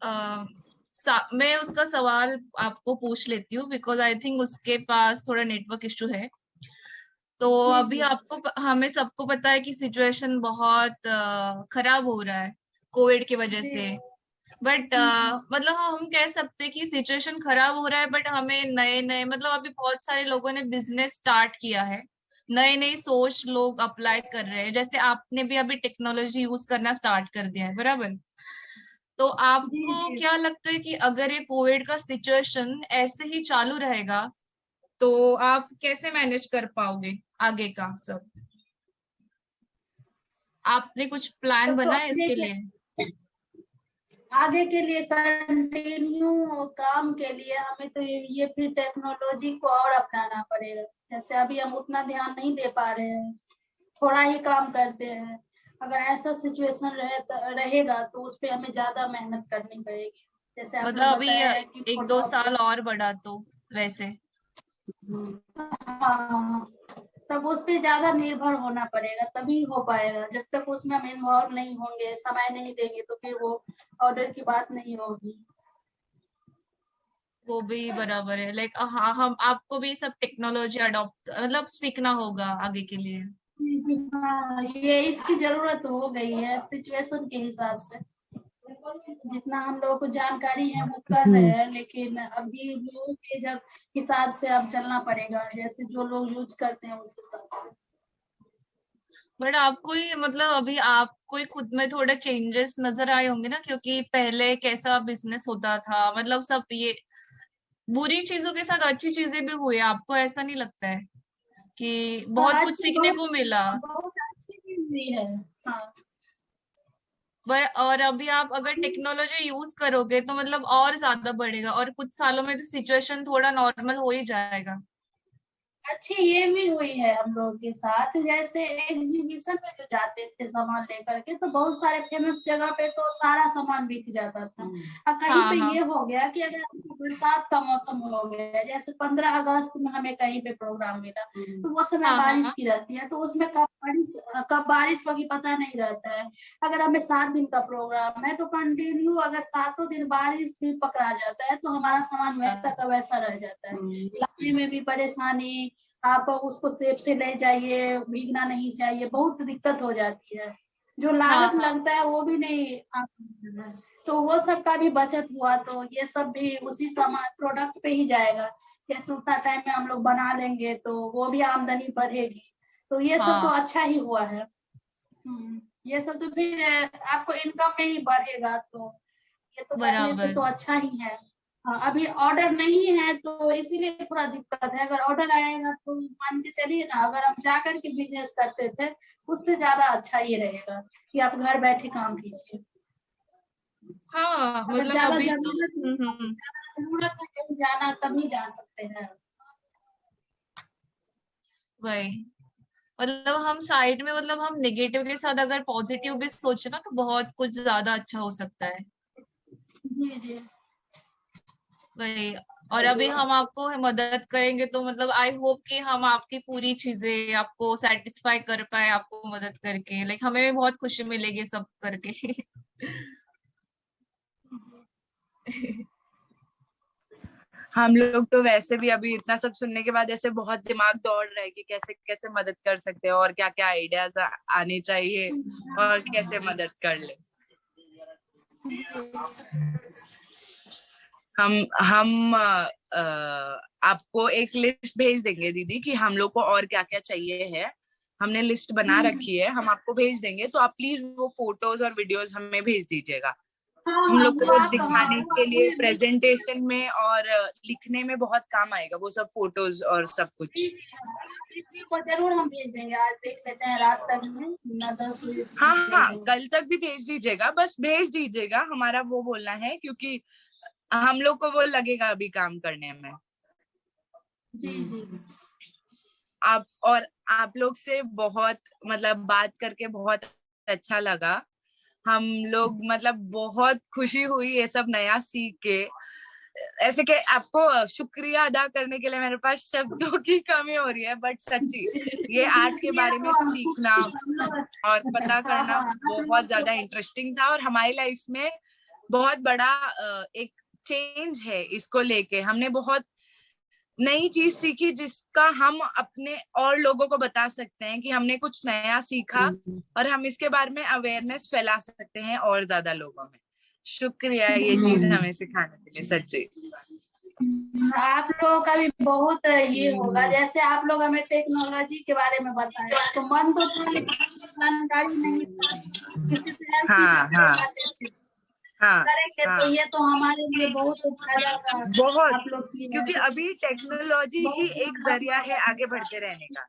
मैं उसका सवाल आपको पूछ लेती हूँ, बिकॉज आई थिंक उसके पास थोड़ा नेटवर्क इशू है। तो अभी आपको हमें सबको पता है कि सिचुएशन बहुत खराब हो रहा है कोविड की वजह से, बट मतलब हम कह सकते हैं कि सिचुएशन खराब हो रहा है, बट हमें नए नए मतलब अभी बहुत सारे लोगों ने बिजनेस स्टार्ट किया है, नई नई सोच लोग अप्लाई कर रहे हैं, जैसे आपने भी अभी टेक्नोलॉजी यूज करना स्टार्ट कर दिया है, बराबर? तो आपको क्या लगता है कि अगर ये कोविड का सिचुएशन ऐसे ही चालू रहेगा तो आप कैसे मैनेज कर पाओगे आगे का सब? आपने कुछ प्लान तो बना है इसके लिए? आगे के लिए कंटिन्यू काम के लिए हमें तो ये फिर टेक्नोलॉजी को और अपनाना पड़ेगा। जैसे अभी हम उतना ध्यान नहीं दे पा रहे हैं, थोड़ा ही काम करते हैं। अगर ऐसा सिचुएशन रहेगा तो उस पे हमें ज्यादा मेहनत करनी पड़ेगी। जैसे आपने मतलब अभी बताया है कि 1-2 साल और बढ़ा तो वैसे। हाँ, तब उस पे ज्यादा निर्भर होना पड़ेगा, तभी हो पाएगा। जब तक उसमें हम इन्वॉल्व नहीं होंगे, समय नहीं देंगे, तो फिर वो ऑर्डर की बात नहीं होगी। वो भी बराबर है, लाइक हाँ, हम आपको भी सब टेक्नोलॉजी अडॉप्ट मतलब सीखना होगा आगे के लिए। जी जी, हाँ, ये इसकी जरूरत हो गई है सिचुएशन के हिसाब से। जितना हम लोगों को जानकारी है वो कर रहे हैं, लेकिन अभी लोगों के जब हिसाब से अब चलना पड़ेगा, जैसे जो लोग यूज करते हैं उस हिसाब से। बट आपको ही मतलब अभी आपको ही खुद में थोड़े चेंजेस नजर आए होंगे ना, क्योंकि पहले कैसा बिजनेस होता था, मतलब सब ये बुरी चीजों के साथ अच्छी चीजें भी हुई, आपको ऐसा नहीं लगता है कि बहुत हाँ, कुछ अच्छी सीखने को मिला? बहुत अच्छी भी हुई है। हाँ, और अभी आप अगर टेक्नोलॉजी यूज करोगे तो मतलब और ज्यादा बढ़ेगा, और कुछ सालों में तो सिचुएशन थोड़ा नॉर्मल हो ही जाएगा। अच्छी ये भी हुई है हम लोग के साथ। जैसे एग्जीबिशन में जो जाते थे सामान लेकर के, तो बहुत सारे फेमस जगह पे तो सारा सामान बिक जाता था। और कहीं हाँ पे हाँ ये हो गया कि अगर हमको बरसात का मौसम हो गया, जैसे 15 अगस्त में हमें कहीं पे प्रोग्राम मिला, तो वो समय हाँ बारिश हाँ की रहती है, तो उसमें कब बारिश होगी पता नहीं रहता है। अगर हमें 7 दिन का प्रोग्राम है तो कंटिन्यू अगर 7 दिन बारिश भी पकड़ा जाता है तो हमारा सामान वैसा का वैसा रह जाता है। लाने में भी परेशानी, आप उसको सेफ से ले जाइए, भीगना नहीं चाहिए, बहुत दिक्कत हो जाती है। जो हाँ लागत हाँ लगता है वो भी नहीं तो वो सब का भी बचत हुआ, तो ये सब भी उसी सामान प्रोडक्ट पे ही जाएगा। जैसे उतना टाइम में हम लोग बना लेंगे तो वो भी आमदनी बढ़ेगी, तो ये सब तो हाँ अच्छा ही हुआ है। ये सब तो फिर आपको इनकम में ही बढ़ेगा, तो ये तो पहले से बराबर। तो अच्छा ही है। हाँ, अभी ऑर्डर नहीं है तो इसीलिए थोड़ा दिक्कत है। अगर ऑर्डर आएगा तो मान के चलिए ना, अगर हम जाकर के बिजनेस करते थे उससे ज्यादा अच्छा ये रहेगा कि आप घर बैठे काम कीजिए। हाँ अगर मतलब ज्यादा अभी तो जरूरत जरूरत है कहीं जाना तभी जा सकते हैं। वही, मतलब हम साइड में मतलब हम नेगेटिव के साथ अगर पॉजिटिव भी सोचे ना तो बहुत कुछ ज्यादा अच्छा हो सकता है। जी जी, वही, और अभी हम आपको मदद करेंगे तो मतलब आई होप कि हम आपकी पूरी चीजें आपको सेटिस्फाई कर पाए, आपको मदद करके, लाइक हमें भी बहुत खुशी मिलेगी सब करके। हम लोग तो वैसे भी अभी इतना सब सुनने के बाद ऐसे बहुत दिमाग दौड़ रहा है कि कैसे कैसे मदद कर सकते हैं और क्या क्या आइडियाज आने चाहिए और कैसे मदद कर ले। हम आपको एक लिस्ट भेज देंगे दीदी कि हम लोग को और क्या क्या चाहिए है। हमने लिस्ट बना रखी है, हम आपको भेज देंगे, तो आप प्लीज वो फोटोज और वीडियोस हमें भेज दीजिएगा। हाँ हम हाँ, लोग वो को आप हाँ दिखाने वो के आप लिए हमें भेज दीजिए। प्रेजेंटेशन में और लिखने में बहुत काम आएगा वो सब फोटोज और सब कुछ। को जरूर हम भेज देंगे, आज देख लेते हैं रात तक में ना 10 बजे तक हाँ भेज हाँ, देंगे। कल तक भी भेज दीजिएगा, बस भेज दीजिएगा, हमारा वो बोलना है क्योंकि हम लोग को वो लगेगा अभी काम करने में। जी जी, आप लोग से बहुत मतलब बात करके बहुत अच्छा लगा। हम लोग मतलब बहुत खुशी हुई ये सब नया सीख के। ऐसे के आपको शुक्रिया अदा करने के लिए मेरे पास शब्दों की कमी हो रही है, बट सच्ची ये आर्ट के ये बारे में तो सीखना और पता हाँ करना हाँ, आप बहुत लोग ज्यादा तो इंटरेस्टिंग था और हमारी लाइफ में बहुत बड़ा एक चेंज है इसको लेके। हमने बहुत नई चीज सीखी जिसका हम अपने और लोगों को बता सकते हैं कि हमने कुछ नया सीखा और हम इसके बारे में अवेयरनेस फैला सकते हैं और ज्यादा लोगों में। शुक्रिया ये चीज हमें सिखाने के लिए, सच्ची। आप लोगों का भी बहुत ये होगा, जैसे आप लोग हमें टेक्नोलॉजी के बारे में बताए, तो मन तो था लेकिन जानकारी नहीं था, किसी से हेल्प हाँ हाँ हाँ करेंगे हाँ, तो ये तो हमारे लिए बहुत फायदा का बहुत, आप लोग की है। क्योंकि अभी टेक्नोलॉजी ही एक जरिया है आगे बढ़ते रहने का।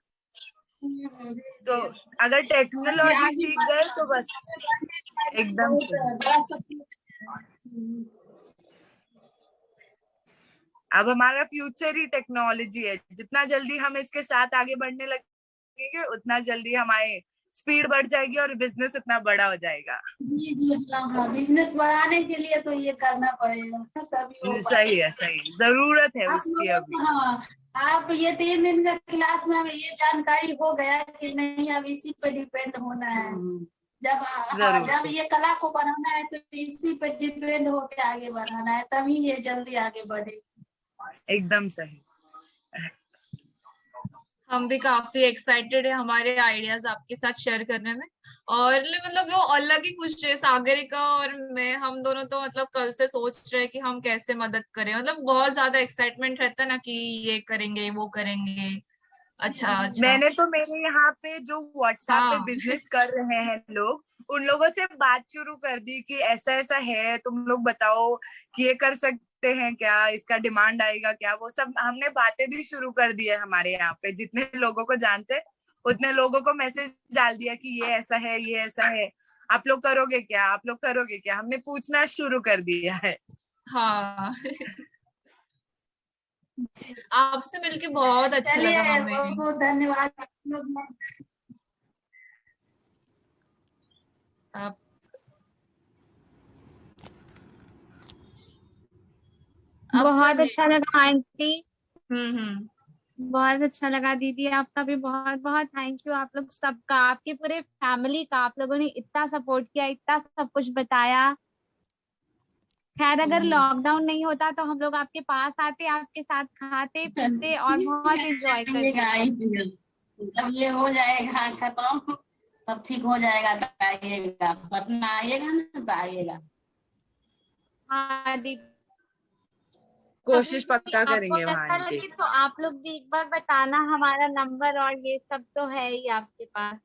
तो अगर टेक्नोलॉजी सीख गए तो बस एकदम सही। बड़ा सब। अब हमारा फ्यूचर ही टेक्नोलॉजी है। जितना जल्दी हम इसके साथ आगे बढ़ने लगेंगे उतना जल्दी हमारे स्पीड बढ़ जाएगी और बिजनेस इतना बड़ा हो जाएगा। जी जी हाँ, बिजनेस बढ़ाने के लिए तो ये करना पड़ेगा तभी हो सही है, सही, जरूरत है आप उसकी लोगों अभी। को। हाँ, आप ये 3 दिन का क्लास में हमें ये जानकारी हो गया कि नहीं अब इसी पे डिपेंड होना है। जब हाँ, जब ये कला को बढ़ाना है तो इसी पे डिपेंड होके आगे बढ़ाना है, तभी ये जल्दी आगे बढ़ेगी। एकदम सही। हम भी काफी एक्साइटेड है हमारे आइडियाज आपके साथ शेयर करने में। और मतलब वो अलग ही कुछ है, सागरिका और मैं, हम दोनों तो मतलब कल से सोच रहे हैं कि हम कैसे मदद करें। मतलब बहुत ज्यादा एक्साइटमेंट रहता है ना कि ये करेंगे वो करेंगे। अच्छा अच्छा। मैंने तो मेरे यहाँ पे जो व्हाट्सएप पे हाँ बिजनेस कर रहे हैं लोग, उन लोगों से बात शुरू कर दी कि ऐसा ऐसा है, तुम लोग बताओ कि ये कर सकते हैं क्या, इसका डिमांड आएगा क्या। वो सब हमने बातें भी शुरू कर दी है। हमारे यहाँ पे जितने लोगों को जानते उतने लोगों को मैसेज डाल दिया कि ये ऐसा है, ये ऐसा है, आप लोग करोगे क्या, आप लोग करोगे क्या। हमने पूछना शुरू कर दिया है। हाँ। आपसे मिलके बहुत अच्छा लगा चलिए हमें। बहुत बहुत धन्यवाद। आप बहुत अच्छा लगा आंटी, हम्म। बहुत अच्छा लगा दीदी। आपका भी बहुत बहुत थैंक यू, आप लोग सबका, आपके पूरे फैमिली का। आप लोगों ने इतना सपोर्ट किया, इतना सब कुछ बताया। खैर अगर लॉकडाउन नहीं होता तो हम लोग आपके पास आते, आपके साथ खाते पीते और बहुत एंजॉय करते। जब ये हो जाएगा खत्म, सब ठीक हो जाएगा तो आइएगा, पटना आइएगा ना तो आइएगा। हाँ दीदी, कोशिश पक्का आपको करेंगे वहाँ ऐसा आने की। लगे तो आप लोग भी एक बार बताना। हमारा नंबर और ये सब तो है ही आपके पास।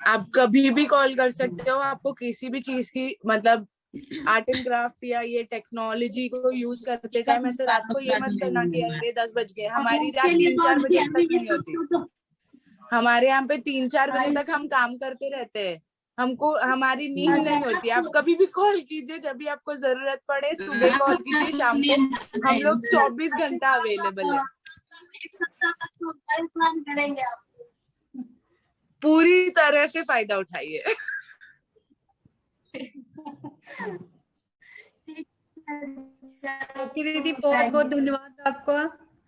आप कभी भी कॉल कर सकते हो। आपको किसी भी चीज की मतलब आर्ट एंड क्राफ्ट या ये टेक्नोलॉजी को यूज करते टाइम ऐसे रात को ये मत करना कि अरे 10 बज गए। हमारी रात 3-4 बजे तक नहीं होती। हमारे यहाँ पे 3-4 बजे तक हम काम करते रहते हैं। हमको हमारी नींद नहीं होती। आप कभी भी कॉल कीजिए जब भी आपको जरूरत पड़े। सुबह कॉल कीजिए, शाम को। हम लोग 24 घंटा अवेलेबल है। एक सप्ताह तक तो परेशान करेंगे आप। पूरी तरह से फायदा उठाइए। ओके दीदी, बहुत बहुत धन्यवाद आपका।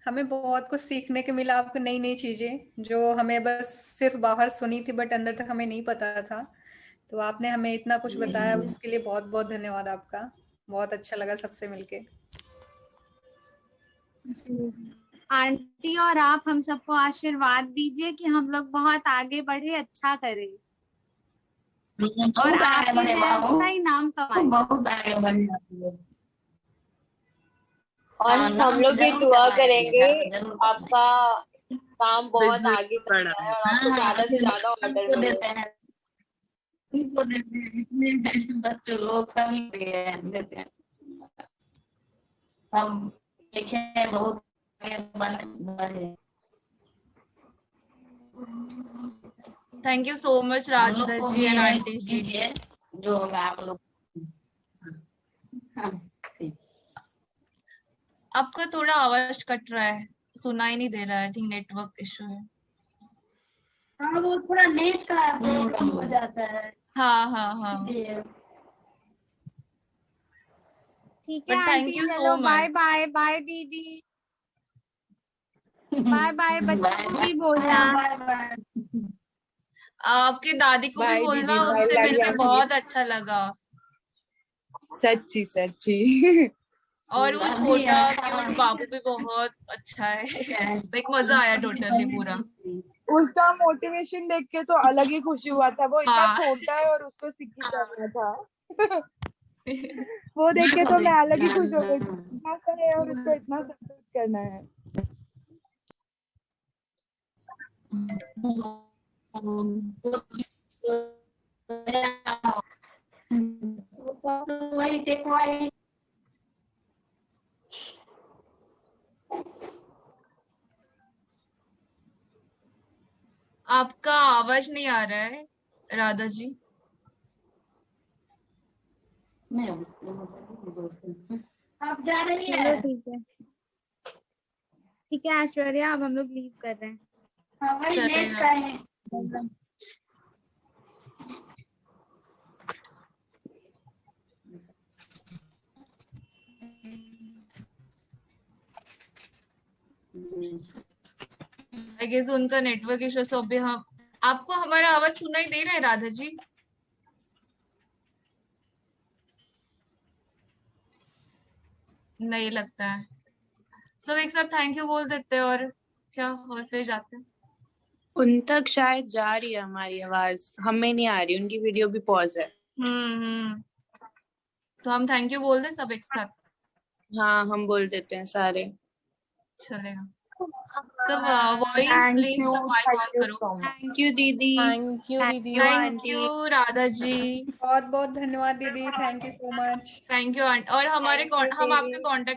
हमें बहुत कुछ सीखने को मिला, आपको नई नई चीजें जो हमें बस सिर्फ बाहर सुनी थी बट अंदर तक हमें नहीं पता था। तो आपने हमें इतना कुछ बताया, उसके लिए बहुत बहुत धन्यवाद आपका। बहुत अच्छा लगा सबसे मिलके। आंटी और आप हम सबको आशीर्वाद दीजिए कि हम लोग बहुत आगे बढ़े, अच्छा करें और आपके जैसा ही नाम कमाएं। बहुत आगे बढ़ जाती है। और हम लोग भी दुआ करेंगे आपका काम बहुत Business आगे तक बढ़ा जाए और आपको ज्यादा से ज्यादा ऑर्डर मिले। देते हैं, जितने बच्चे लोग सभी देते हैं। सब लिखे बहुत आगे बढ़े। Thank you so much Radha ji and aunty ji. जो होगा आप लोग। आपका थोड़ा आवाज कट रहा है, सुनाई नहीं दे रहा है। आई थिंक नेटवर्क इशू है। हाँ वो थोड़ा नेट का प्रॉब्लम हो जाता है। हाँ हाँ हाँ। ठीक है But thank आंटी, you so चलो बाय much. बाय। बाय दीदी, बाय बाय। बच्चों को भी बोलना। Bye bye. आपके दादी को भी बाय बोलना, दीदी, बाय उनसे मिलके लाडली। बहुत अच्छा लगा। सच्ची सच्ची। और वो छोटा क्यूट बाबू भी बहुत अच्छा है। लाइक मजा आया टोटली पूरा। उसका मोटिवेशन देख के तो अलग ही खुशी हुआ था। वो इतना हाँ। छोटा है और उसको सिक्की करना था। वो देख के तो मैं अलग ही खुश हो गई। इतना सा है और उसको इतना सब कुछ करना है। वही देखो वही आपका आवाज नहीं आ रहा है राधा जी। अब जा रही चलो है। ठीक है, ठीक है ऐश्वर्या, अब हम लोग लीव कर रहे हैं। हाँ, वही लेट चलेगा। का है। आई गेस उनका नेटवर्क इशू। सो अभी हम, आपको हमारा आवाज सुनाई दे रहा है राधा जी? नहीं लगता है। सब एक साथ थैंक यू बोल देते हैं और क्या, और फिर जाते हैं। उन तक शायद जा रही है हमारी आवाज, हमें नहीं आ रही। उनकी वीडियो भी पॉज है। हम्म। तो हम थैंक यू बोल दे सब एक साथ। हाँ, हम बोल देते हैं सारे। चलेगा। तब वॉइस थैंक प्लीज यू, सब माइक ऑन करो। थैंक यू दीदी, थैंक यू थैंक दीदी, you thank aunty. You Radha ji. बहुत बहुत धन्यवाद दीदी, thank you so much. Thank you. और हमारे Thank you, हम आपके दीदी। कांटेक्ट